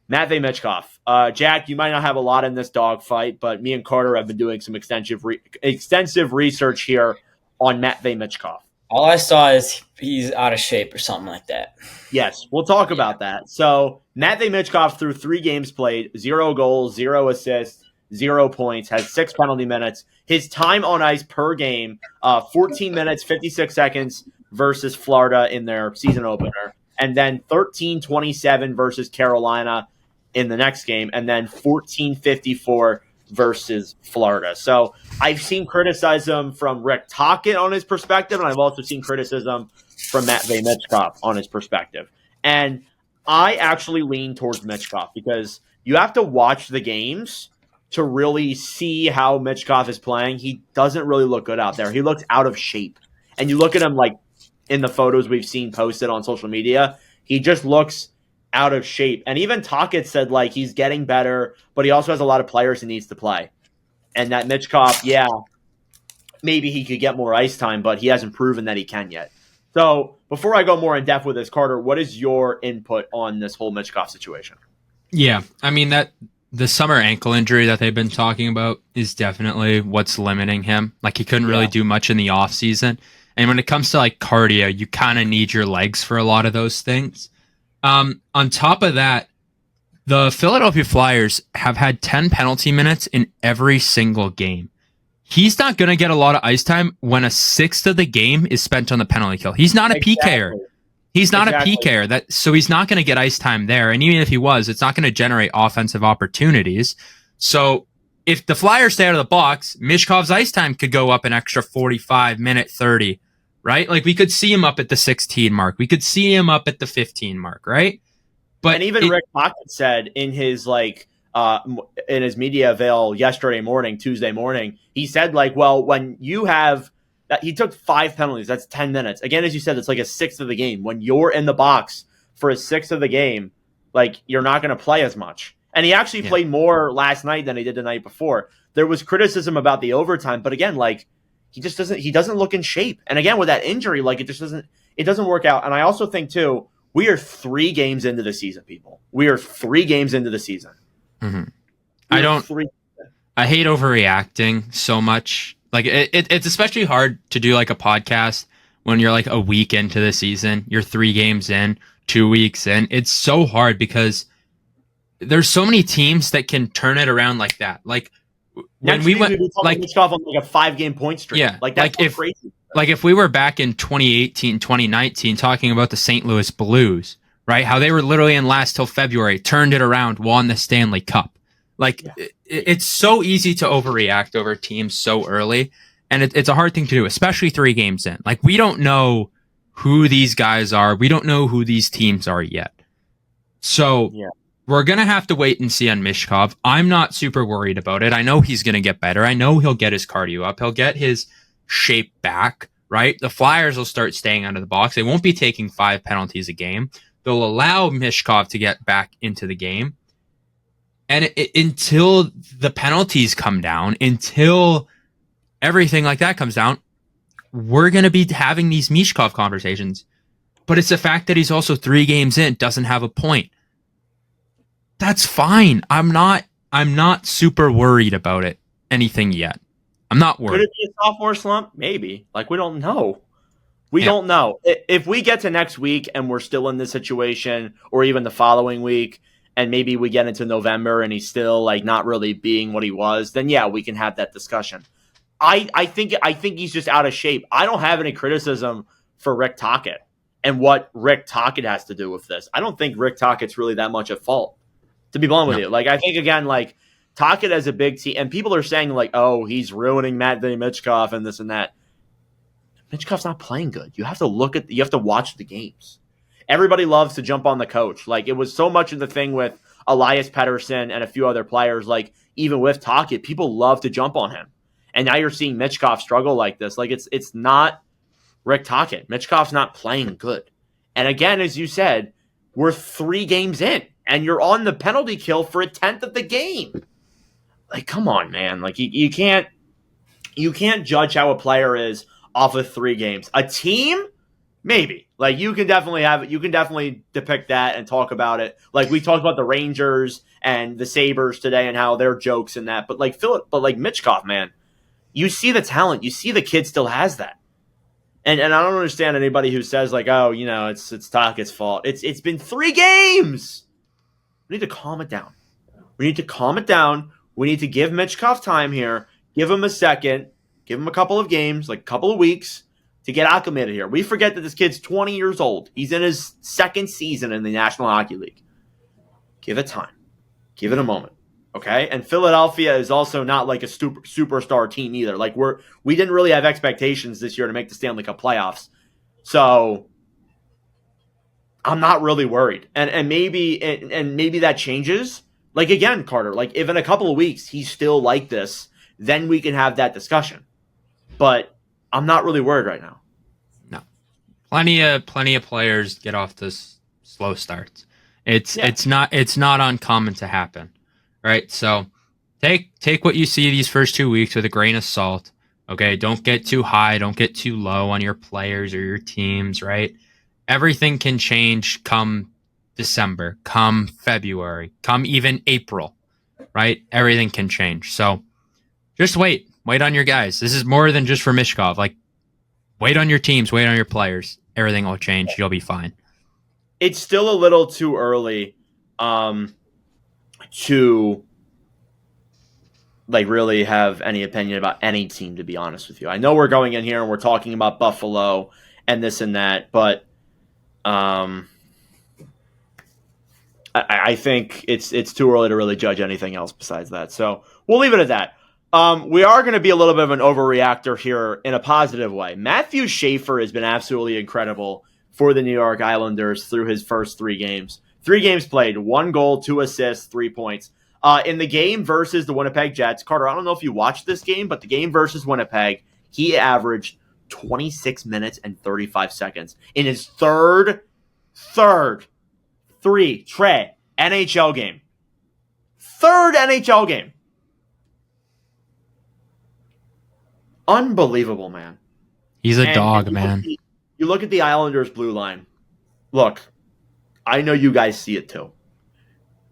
Matvei Michkov. Jack, you might not have a lot in this dogfight, but me and Carter have been doing some extensive research here on Matvei Michkov. All I saw is he's out of shape or something like that. Yes, we'll talk about that. So Matvei Michkov, through 3 games played, 0 goals, 0 assists, 0 points, has 6 penalty minutes. His time on ice per game, 14 minutes, 56 seconds versus Florida in their season opener, and then 13:27 versus Carolina in the next game, and then 14:54 versus Florida. So I've seen criticism from Rick Tocchet on his perspective, and I've also seen criticism from Matvei Michkov on his perspective. And I actually lean towards Michkov because you have to watch the games to really see how Michkov is playing. He doesn't really look good out there. He looks out of shape. And you look at him like in the photos we've seen posted on social media, he just looks out of shape. And even Tocchet said like he's getting better, but he also has a lot of players he needs to play. And that Michkov, yeah, maybe he could get more ice time, but he hasn't proven that he can yet. So before I go more in depth with this, Carter, what is your input on this whole Michkov situation? Yeah, I mean that the summer ankle injury that they've been talking about is definitely what's limiting him. Like he couldn't really do much in the off season. And when it comes to like cardio, you kind of need your legs for a lot of those things. On top of that, the Philadelphia Flyers have had 10 penalty minutes in every single game. He's not going to get a lot of ice time when a sixth of the game is spent on the penalty kill. He's not a PKer. He's not a PKer. So he's not going to get ice time there. And even if he was, it's not going to generate offensive opportunities. So if the Flyers stay out of the box, Michkov's ice time could go up an extra 45, minute 30, right? Like we could see him up at the 16 mark. We could see him up at the 15 mark, right? But and even Rick Tocchet said in his in his media avail Tuesday morning, he said like, well, when you have that, he took 5 penalties. That's 10 minutes. Again, as you said, it's like a sixth of the game. When you're in the box for a sixth of the game, like you're not going to play as much. And he actually played more last night than he did the night before. There was criticism about the overtime, but again, like he doesn't look in shape. And again, with that injury, like it doesn't work out. And I also think too, we are 3 games into the season, people. We are 3 games into the season. Mm-hmm. I hate overreacting so much. Like it's especially hard to do like a podcast when you're like a week into the season. You're 3 games in, 2 weeks in. It's so hard because there's so many teams that can turn it around like that. Like when we went like on like a 5-game point streak. Yeah, like that's like crazy. Like if we were back in 2018, 2019 talking about the St. Louis Blues, right? How they were literally in last till February, turned it around, won the Stanley Cup. Like it's so easy to overreact over teams so early, and it's a hard thing to do, especially 3 games in. Like we don't know who these guys are. We don't know who these teams are yet. So we're going to have to wait and see on Michkov. I'm not super worried about it. I know he's going to get better. I know he'll get his cardio up. He'll get his shape back, right? The Flyers will start staying out of the box. They won't be taking 5 penalties a game. They'll allow Michkov to get back into the game. And until the penalties come down, until everything like that comes down, we're going to be having these Michkov conversations. But it's the fact that he's also 3 games in, doesn't have a point. That's fine. I'm not super worried about it, anything yet. I'm not worried. Could it be a sophomore slump? Maybe. Like, we don't know. We don't know. If we get to next week and we're still in this situation, or even the following week, and maybe we get into November and he's still like not really being what he was, then yeah, we can have that discussion. I think he's just out of shape. I don't have any criticism for Rick Tocchet and what Rick Tocchet has to do with this. I don't think Rick Tockett's really that much at fault, to be blunt with you. Like, I think, again, like, Tocchet has a big team, and people are saying, like, oh, he's ruining Matvei Michkov and this and that. Michkov's not playing good. You have to watch the games. Everybody loves to jump on the coach. Like, it was so much of the thing with Elias Pettersson and a few other players, like, even with Tocchet, people love to jump on him. And now you're seeing Michkov struggle like this. Like, it's not Rick Tocchet. Michkov's not playing good. And again, as you said, we're 3 games in, and you're on the penalty kill for a 10th of the game. Like, come on, man. Like, you can't judge how a player is off of 3 games. A team, maybe. Like, you can definitely depict that and talk about it. Like, we talked about the Rangers and the Sabres today and how they're jokes and that. But like Michkov, man, you see the talent. You see the kid still has that. And I don't understand anybody who says, like, oh, you know, it's Tocchet's fault. It's been 3 games. We need to calm it down. We need to give Michkov time here. Give him a second. Give him a couple of games, like a couple of weeks, to get acclimated here. We forget that this kid's 20 years old. He's in his 2nd season in the National Hockey League. Give it time. Give it a moment. Okay? And Philadelphia is also not like a superstar team either. Like, we didn't really have expectations this year to make the Stanley Cup playoffs. So I'm not really worried. And maybe that changes. Like, again, Carter, like, if in a couple of weeks he's still like this, then we can have that discussion. But I'm not really worried right now. No. Plenty of players get off to slow starts. It's not uncommon to happen. Right? So take what you see these first 2 weeks with a grain of salt. Okay? Don't get too high, don't get too low on your players or your teams, right? Everything can change come December, come February, come even April, right? Everything can change. So just wait on your guys. This is more than just for Michkov. Like, wait on your teams, wait on your players. Everything will change. You'll be fine. It's still a little too early to like really have any opinion about any team, to be honest with you. I know we're going in here and we're talking about Buffalo and this and that, but I think it's too early to really judge anything else besides that. So we'll leave it at that. We are going to be a little bit of an overreactor here in a positive way. Matvei Schaefer has been absolutely incredible for the New York Islanders through his first 3 games. 3 games played, 1 goal, 2 assists, 3 points. In the game versus the Winnipeg Jets, Carter, I don't know if you watched this game, but the game versus Winnipeg, he averaged 26 minutes and 35 seconds in his third NHL game. Third NHL game. Unbelievable, man. He's a dog, man. You look at the Islanders' blue line. Look, I know you guys see it too.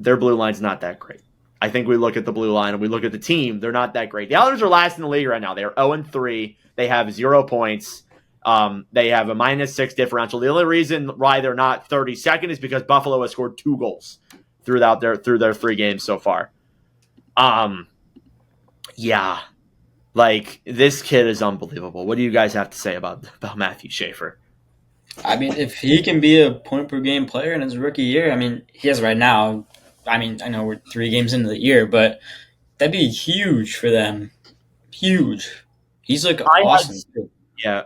Their blue line's not that great. I think we look at the blue line and we look at the team. They're not that great. The Islanders are last in the league right now. They are 0-3. They have 0 points. They have a -6 differential. The only reason why they're not 32nd is because Buffalo has scored 2 goals through their 3 games so far. Yeah. Like, this kid is unbelievable. What do you guys have to say about Matvei Schaefer? I mean, if he can be a point-per-game player in his rookie year, I mean, he is right now. I mean, I know we're 3 games into the year, but that'd be huge for them. Huge. He's like awesome. Yeah.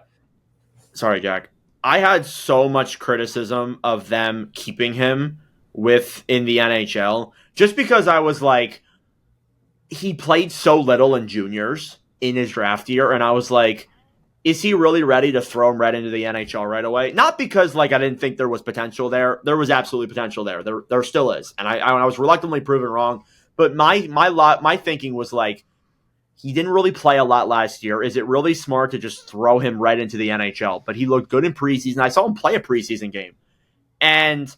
Sorry, Jack. I had so much criticism of them keeping him in the NHL just because I was like, he played so little in juniors in his draft year, and I was like, is he really ready to throw him right into the NHL right away? Not because like I didn't think there was potential there. There was absolutely potential there. There still is, and I was reluctantly proven wrong. But my thinking was like, he didn't really play a lot last year. Is it really smart to just throw him right into the NHL? But he looked good in preseason. I saw him play a preseason game. And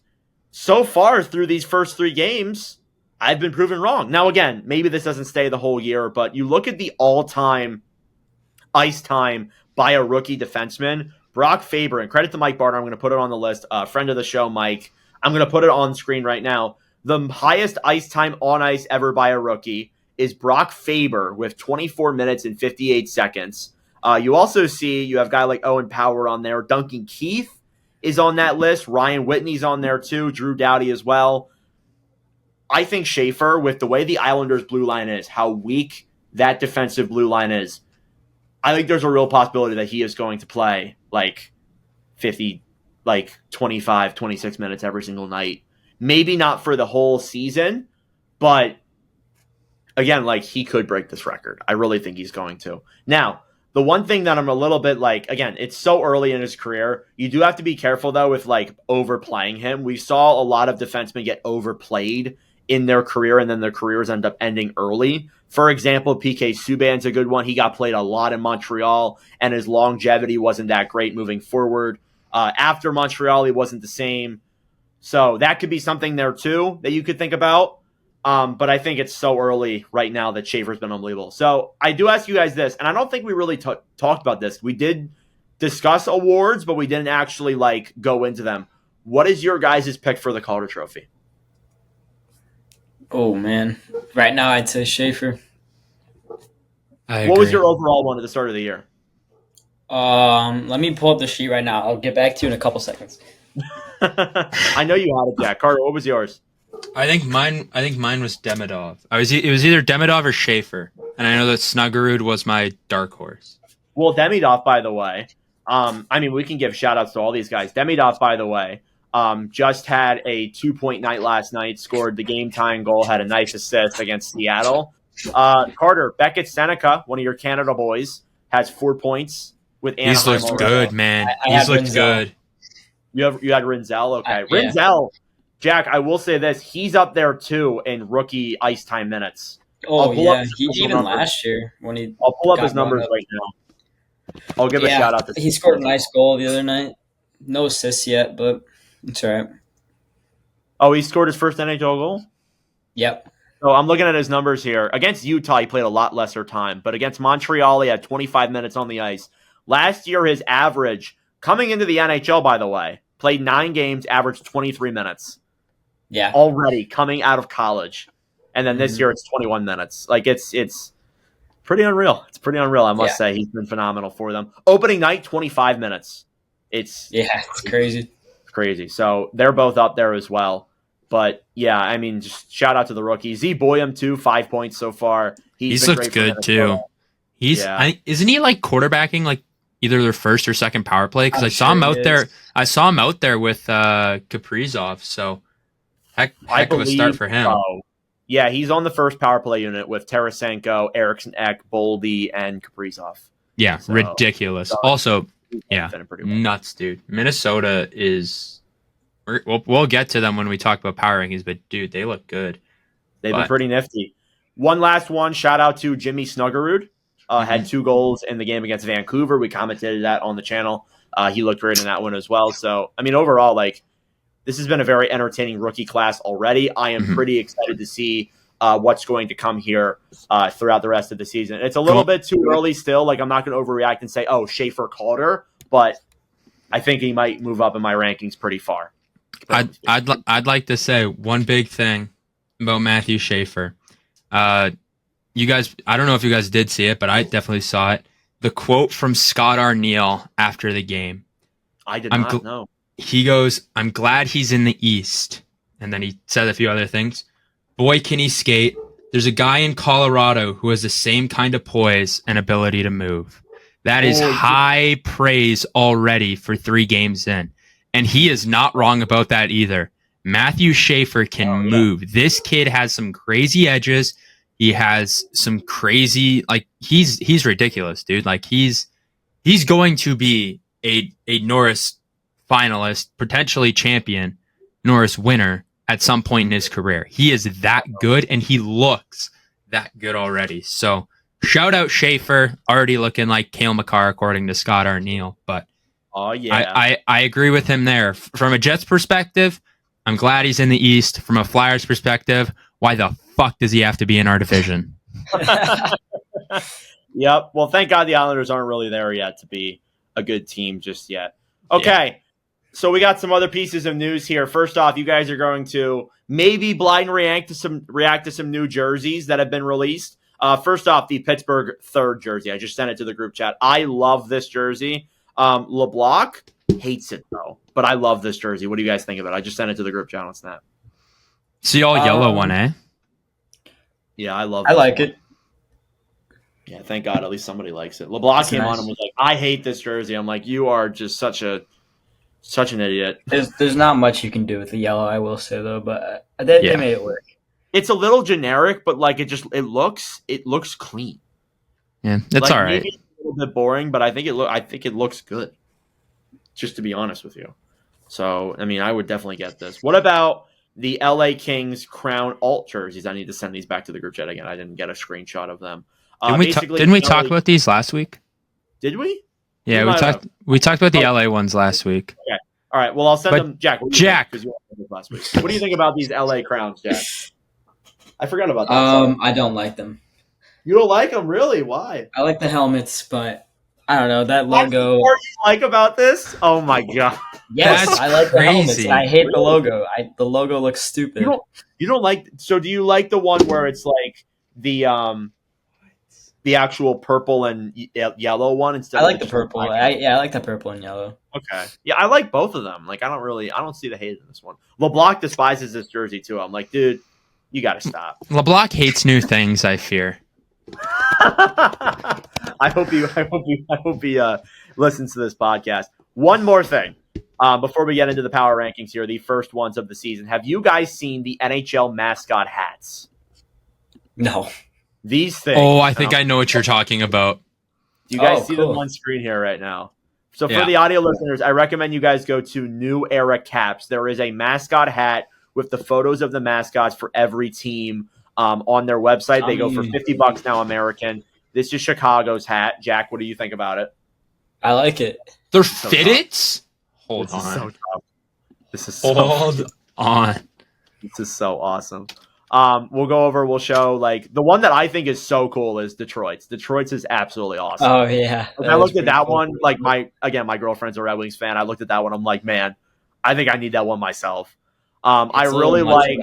so far through these first 3 games, I've been proven wrong. Now, again, maybe this doesn't stay the whole year, but you look at the all-time ice time by a rookie defenseman, Brock Faber, and credit to Mike Barner, I'm going to put it on the list, friend of the show, Mike. I'm going to put it on screen right now. The highest ice time on ice ever by a rookie is Brock Faber with 24 minutes and 58 seconds. You also see you have a guy like Owen Power on there. Duncan Keith is on that list. Ryan Whitney's on there too. Drew Doughty as well. I think Schaefer, with the way the Islanders' blue line is, how weak that defensive blue line is, I think there's a real possibility that he is going to play like 25, 26 minutes every single night. Maybe not for the whole season, but again, like he could break this record. I really think he's going to. Now, the one thing that I'm a little bit like, again, it's so early in his career. You do have to be careful though with like overplaying him. We saw a lot of defensemen get overplayed in their career and then their careers end up ending early. For example, PK Subban's a good one. He got played a lot in Montreal and his longevity wasn't that great moving forward. After Montreal, he wasn't the same. So that could be something there too that you could think about. But I think it's so early right now that Schaefer's been unbelievable. So I do ask you guys this, and I don't think we really talked about this. We did discuss awards, but we didn't actually like go into them. What is your guys' pick for the Calder Trophy? Oh, man. Right now, I'd say Schaefer. What was your overall one at the start of the year? Let me pull up the sheet right now. I'll get back to you in a couple seconds. I know you had it, Jack. Carter, what was yours? I think mine was Demidov. It was either Demidov or Schaefer, and I know that Snuggerud was my dark horse. Well, Demidov, by the way, I mean, we can give shout-outs to all these guys. Demidov, by the way, just had a 2-point night last night, scored the game-tying goal, had a nice assist against Seattle. Carter, Beckett Seneca, one of your Canada boys, has 4 points with Anaheim. He's looked good, man. He's looked good. You had Rinzel? Okay. Rinzel, Jack, I will say this. He's up there, too, in rookie ice time minutes. Oh, yeah. Even last year when he I'll pull up his numbers right now. I'll give a shout-out to he scored a nice goal the other night. No assists yet, but it's all right. Oh, he scored his first NHL goal? Yep. So I'm looking at his numbers here. Against Utah, he played a lot lesser time, but against Montreal, he had 25 minutes on the ice. Last year, his average, coming into the NHL, by the way, played 9 games, averaged 23 minutes. Yeah. Already coming out of college. And then this year, it's 21 minutes. Like, it's pretty unreal. It's pretty unreal, I must say. He's been phenomenal for them. Opening night, 25 minutes. It's crazy. It's crazy. So they're both up there as well. But, yeah, I mean, just shout out to the rookie. Z Boyum, too, 5 points so far. He's looked good, too. Isn't he, like, quarterbacking, like, either their first or second power play? Because I saw him out there. I saw him out there with Kaprizov, so heck of a start for him. Yeah, he's on the first power play unit with Tarasenko, Eriksson Ek, Boldy, and Kaprizov. Yeah, so, ridiculous. Also, nuts, dude. Minnesota is... We'll get to them when we talk about power rankings, but, dude, they look good. They've been pretty nifty. One last one, shout out to Jimmy Snuggerud. Had 2 goals in the game against Vancouver. We commented that on the channel. He looked great in that one as well. So, I mean, overall, like, this has been a very entertaining rookie class already. I am pretty excited to see what's going to come here throughout the rest of the season. It's a little bit too early still. Like, I'm not going to overreact and say, oh, Schaefer Calder, but I think he might move up in my rankings pretty far. I'd like to say one big thing about Matthew Schaefer. You guys, I don't know if you guys did see it, but I definitely saw it. The quote from Scott Arneal after the game. I did not know. He goes, "I'm glad he's in the East." And then he said a few other things. Boy, can he skate. There's a guy in Colorado who has the same kind of poise and ability to move. That is Oh, high praise already for 3 games in. And he is not wrong about that either. Matthew Schaefer can move. This kid has some crazy edges. He has some crazy, like, he's ridiculous, dude. Like, he's going to be a Norris finalist, potentially champion, Norris winner at some point in his career. He is that good, and he looks that good already. So shout out Schaefer, already looking like Cale Makar according to Scott Arneal. But oh yeah, I agree with him there. From a Jets perspective, I'm glad he's in the East. From a Flyers perspective, why the fuck does he have to be in our division? Yep. Well, thank God the Islanders aren't really there yet to be a good team just yet. Okay. So we got some other pieces of news here. First off, you guys are going to maybe blind react to some new jerseys that have been released. First off, the Pittsburgh third jersey. I just sent it to the group chat. I love this jersey. LeBlanc hates it though, but I love this jersey. What do you guys think about it? I just sent it to the group chat on Snap. It's the all yellow one, eh? Yeah, I love. I like it. Yeah, thank God. At least somebody likes it. LeBlanc came on and was like, "I hate this jersey." I'm like, "You are just such an idiot." There's not much you can do with the yellow, I will say though, but they made it work. It's a little generic, but like it looks clean. Yeah, it's like, all right. Maybe it's a little bit boring, but I think it looks good. Just to be honest with you. So I mean, I would definitely get this. What about the LA Kings Crown Alt jerseys? I need to send these back to the group chat again. I didn't get a screenshot of them. Didn't we talk about these last week? Did we? Yeah, we talked about the LA ones last week. Okay. All right. Well, I'll send them. Jack. Because you wanted this last week. What do you think about these LA Crowns, Jack? I forgot about that. I don't like them. You don't like them, really? Why? I like the helmets, but I don't know that logo. What you like about this? Oh my god! Yes, That's I like the helmets. crazy. And I hate the logo. The logo looks stupid. You don't like. So do you like the one where it's like the actual purple and yellow one instead? I like of the purple. I like the purple and yellow. Okay. Yeah, I like both of them. Like, I don't see the hate in this one. LeBlanc despises this jersey too. I'm like, dude, you got to stop. LeBlanc hates new things, I fear. I hope he listens to this podcast. One more thing. Before we get into the power rankings here, the first ones of the season. Have you guys seen the NHL mascot hats? No. These things. Oh, I think I know what you're talking about. Do you guys see cool. them on screen here right now? So for Yeah. the audio listeners, I recommend you guys go to New Era Caps. There is a mascot hat with the photos of the mascots for every team on their website. They go for $50 now, American. This is Chicago's hat. Jack, what do you think about it? I like it. They're So fitteds? Hold This on. is so tough. This is so Hold on. This is so awesome. We'll show like the one that I think is so cool is Detroit's. Detroit's is absolutely awesome. Oh yeah. I looked at that one, like my girlfriend's a Red Wings fan. I looked at that one. I'm like, man, I think I need that one myself. I really like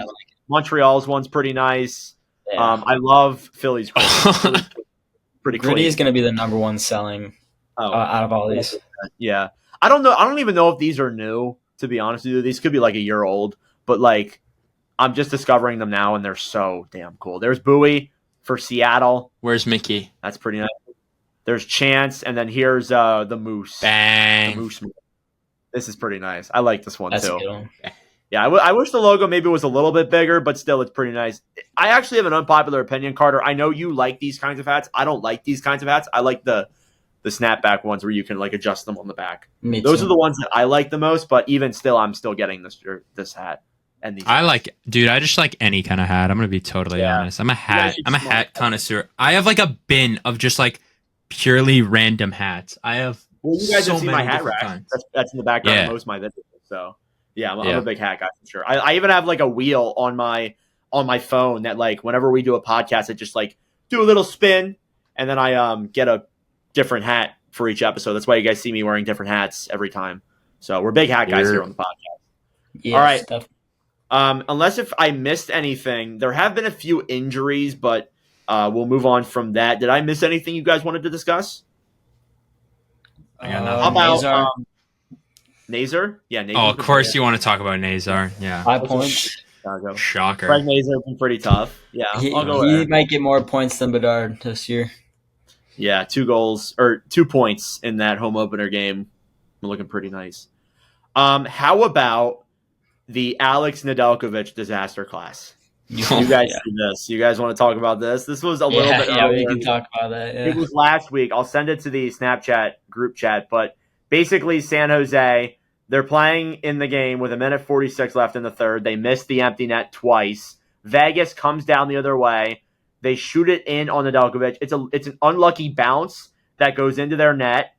Montreal's one's pretty nice. Yeah. I love Philly's. Philly's pretty cool. Gritty is going to be the number one selling out of all these. Yeah. I don't know. I don't even know if these are new, to be honest with you. These could be like a year old, but like I'm just discovering them now and they're so damn cool. There's Bowie for Seattle. Where's Mickey? That's pretty nice. There's Chance, and then here's the Moose. Bang. The Moose. This is pretty nice. I like this one That's too. a good one. Yeah, I wish the logo maybe was a little bit bigger, but still, it's pretty nice. I actually have an unpopular opinion, Carter. I know you like these kinds of hats. I don't like these kinds of hats. I like the snapback ones where you can like adjust them on the back. Those are the ones that I like the most. But even still, I'm still getting this hat and these. I just like any kind of hat. I'm gonna be totally honest. I'm a hat connoisseur. I have like a bin of just like purely random hats. I have. Well, you guys so have seen my many hat different rack. kinds. That's in the background of most of my videos. So. Yeah, I'm a big hat guy for sure. I even have like a wheel on my phone that like whenever we do a podcast, I just like do a little spin and then I get a different hat for each episode. That's why you guys see me wearing different hats every time. So we're big hat guys here on the podcast. Yeah, all right. Stuff. Unless if I missed anything, there have been a few injuries, but we'll move on from that. Did I miss anything you guys wanted to discuss? I got nothing. How about Nazar. Nazar? Yeah, Nazar. Oh, of course you want to talk about Nazar. Yeah. 5 points. Shocker. Frank Nazar has been pretty tough. Yeah, I'll go He there. might get more points than Bedard this year. Yeah, 2 goals or 2 points in that home opener game. We're looking pretty nice. How about the Alex Nedeljkovic disaster class? You guys see this? You guys want to talk about this? This was a little bit Yeah, we earlier. can talk about that. It Yeah. was last week. I'll send it to the Snapchat group chat. But basically, San Jose, they're playing in the game with 1:46 left in the third. They missed the empty net twice. Vegas comes down the other way. They shoot it in on Nedeljkovic. It's an unlucky bounce that goes into their net,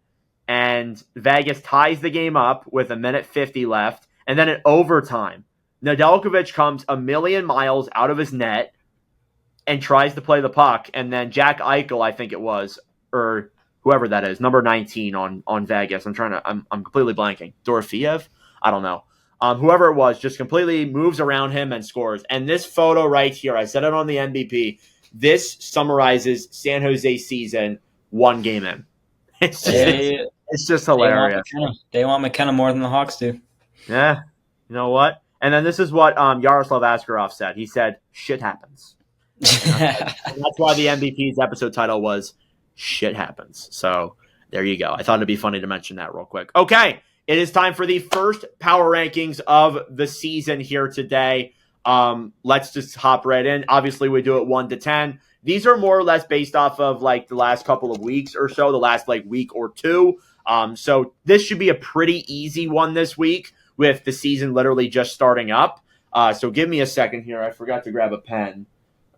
and Vegas ties the game up with 1:50 left. And then in overtime, Nedeljkovic comes a million miles out of his net and tries to play the puck, and then Jack Eichel, I think it was, or whoever that is, number 19 on Vegas. I'm completely blanking. Dorofiev? I don't know. Whoever it was just completely moves around him and scores. And this photo right here, I said it on the MVP. This summarizes San Jose's season 1 game in. It's just hilarious. They want McKenna more than the Hawks do. Yeah, you know what? And then this is what Yaroslav Askarov said. He said, "Shit happens." And that's why the MVP's episode title was "Shit Happens." So there you go. I thought it'd be funny to mention that real quick. Okay, it is time for the first power rankings of the season here today. Let's just hop right in. Obviously, we do it 1 to 10. These are more or less based off of like the last couple of weeks or so, the last like week or two. So this should be a pretty easy one this week with the season literally just starting up. So give me a second here. I forgot to grab a pen.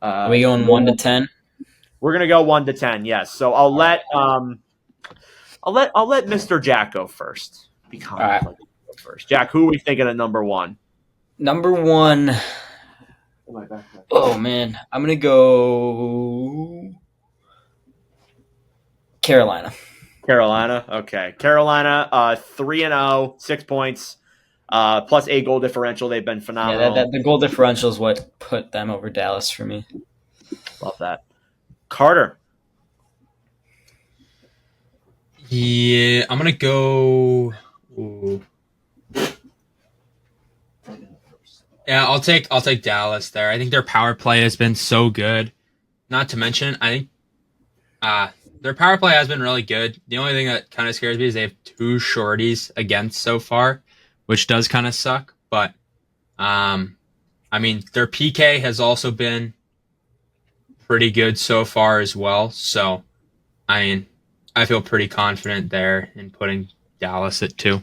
Are we going 1 to 10? We're gonna go 1 to 10. Yes. So I'll let Mr. Jack go first. Be calm. All right. Go first. Jack, who are we thinking of number 1? Number 1. Oh man, I'm gonna go Carolina. Carolina. Okay. Carolina, 3-0, 6 points, plus a goal differential. They've been phenomenal. Yeah, the goal differential is what put them over Dallas for me. Love that. Carter. Yeah, I'm gonna go. Ooh. Yeah, I'll take Dallas there. I think their power play has been so good. Not to mention, I think their power play has been really good. The only thing that kind of scares me is they have 2 shorties against so far, which does kind of suck. But I mean, their PK has also been pretty good so far as well. So, I mean, I feel pretty confident there in putting Dallas at 2.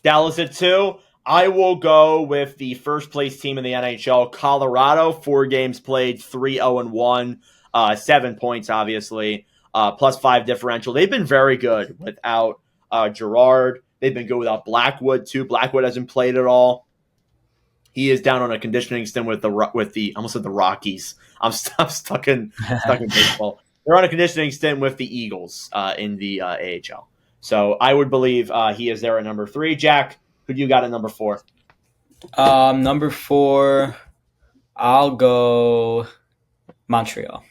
Dallas at 2. I will go with the first place team in the NHL, Colorado. 4 games played, 3-0-1, 7 points, obviously, plus 5 differential. They've been very good without Girard. They've been good without Blackwood too. Blackwood hasn't played at all. He is down on a conditioning stint with the I almost said the Rockies. I'm stuck in baseball. They're on a conditioning stint with the Eagles in the AHL. So I would believe he is there at number 3. Jack, who do you got at number 4? Number 4, I'll go Montreal.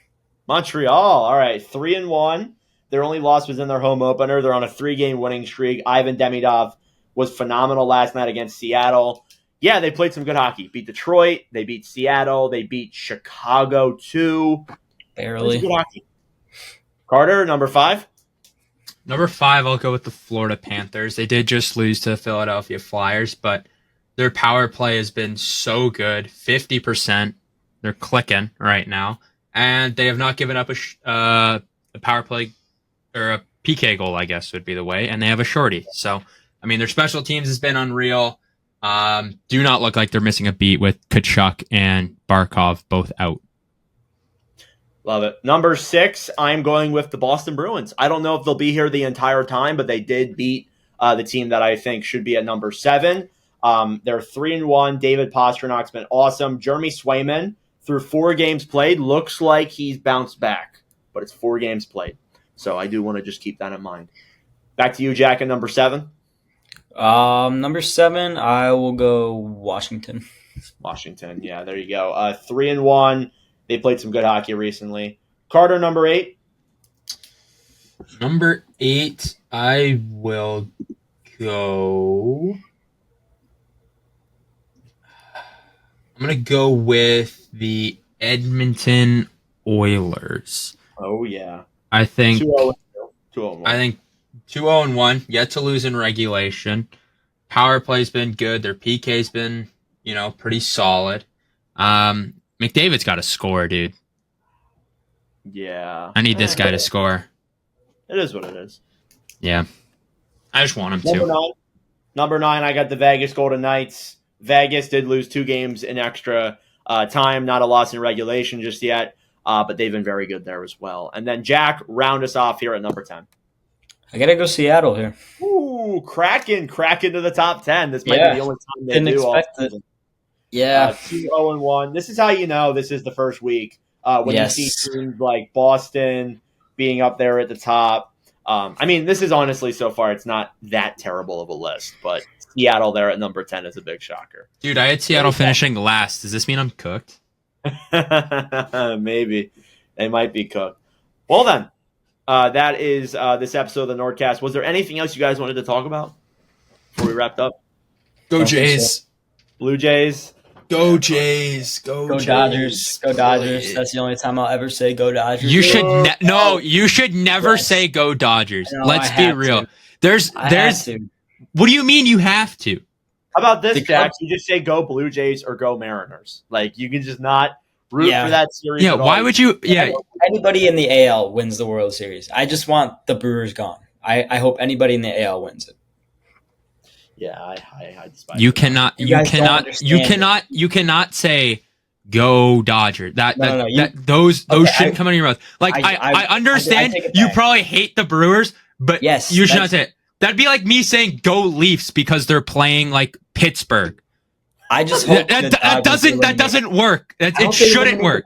Montreal. All right, 3-1. Their only loss was in their home opener. They're on a 3-game winning streak. Ivan Demidov was phenomenal last night against Seattle. Yeah, they played some good hockey. Beat Detroit. They beat Seattle. They beat Chicago too. Barely. Good hockey. Carter, number 5. Number 5, I'll go with the Florida Panthers. They did just lose to the Philadelphia Flyers, but their power play has been so good. 50%. They're clicking right now. And they have not given up a power play or a PK goal, I guess would be the way. And they have a shorty. So, I mean, their special teams has been unreal. Do not look like they're missing a beat with Tkachuk and Barkov both out. Love it. Number 6, I'm going with the Boston Bruins. I don't know if they'll be here the entire time, but they did beat the team that I think should be at number 7. They're 3-1. David Pasternak's been awesome. Jeremy Swayman, through 4 games played, looks like he's bounced back, but it's 4 games played. So I do want to just keep that in mind. Back to you, Jack, at number 7. Number 7, I will go Washington. Washington, yeah, there you go. 3-1. They played some good hockey recently. Carter, number 8. Number 8, I will go. I'm going to go with the Edmonton Oilers. Oh, yeah. I think 2-0-2. 2-0-1. I think 2-0-1, yet to lose in regulation. Power play's been good. Their PK's been, pretty solid. McDavid's got to score, dude. Yeah. I need this guy to score. It is what it is. Yeah. I just want him Number 9, I got the Vegas Golden Knights. Vegas did lose 2 games in extra time. Not a loss in regulation just yet, but they've been very good there as well. And then, Jack, round us off here at number 10. I got to go Seattle here. Ooh, Kraken to the top 10. This might be the only time they Didn't do all expect it. season. Yeah. 2-0-1. This is how you know this is the first week. When you see teams like Boston being up there at the top. This is honestly, so far, it's not that terrible of a list, but Seattle there at number 10 is a big shocker. Dude, I had Seattle finishing last. Does this mean I'm cooked? Maybe. They might be cooked. Well, then, that is this episode of the NordCast. Was there anything else you guys wanted to talk about before we wrapped up? Go Jays. Blue Jays. Go Jays. Go Jays. Dodgers. Go Dodgers. That's the only time I'll ever say go Dodgers. You should you should never say go Dodgers. No, Let's be real. To. There's What do you mean you have to? How about this, Jack? You just say go Blue Jays or go Mariners. Like, you can just not root for that series. Yeah, why would you? Yeah. Anybody in the AL wins the World Series. I just want the Brewers gone. I hope anybody in the AL wins it. Yeah, I despise you it. cannot you cannot say go Dodgers. Those shouldn't come out of your mouth. Like I understand you probably hate the Brewers, but you should not say it. That'd be like me saying go Leafs because they're playing like Pittsburgh. I just hope that doesn't work. It shouldn't work.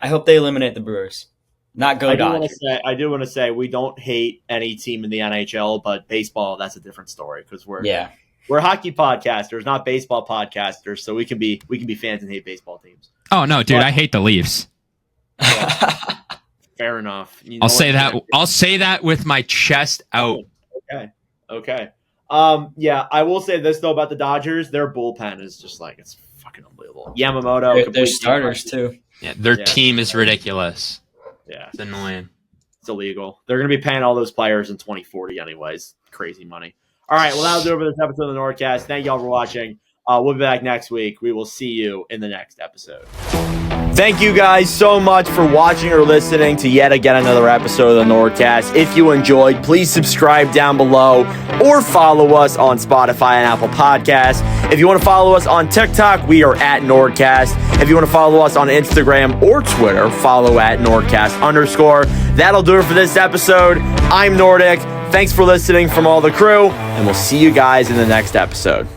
I hope they eliminate the Brewers. Not go Dodgers. I do want to say we don't hate any team in the NHL, but baseball, that's a different story because we're hockey podcasters, not baseball podcasters, so we can be fans and hate baseball teams. Oh no, dude, I hate the Leafs. Yeah. Fair enough. I'll say that with my chest out. Okay. I will say this though about the Dodgers, their bullpen is just like, it's fucking unbelievable. Yamamoto, their starters too. Yeah, their team is ridiculous. Yeah, it's annoying. It's illegal. They're going to be paying all those players in 2040 anyways. Crazy money. All right, well, that'll do it for this episode of the NordCast. Thank y'all for watching. We'll be back next week. We will see you in the next episode. Thank you guys so much for watching or listening to yet again another episode of the NordCast. If you enjoyed, please subscribe down below or follow us on Spotify and Apple Podcasts. If you want to follow us on TikTok, we are at NordCast. If you want to follow us on Instagram or Twitter, follow at NordCast_. That'll do it for this episode. I'm Nordic. Thanks for listening from all the crew, and we'll see you guys in the next episode.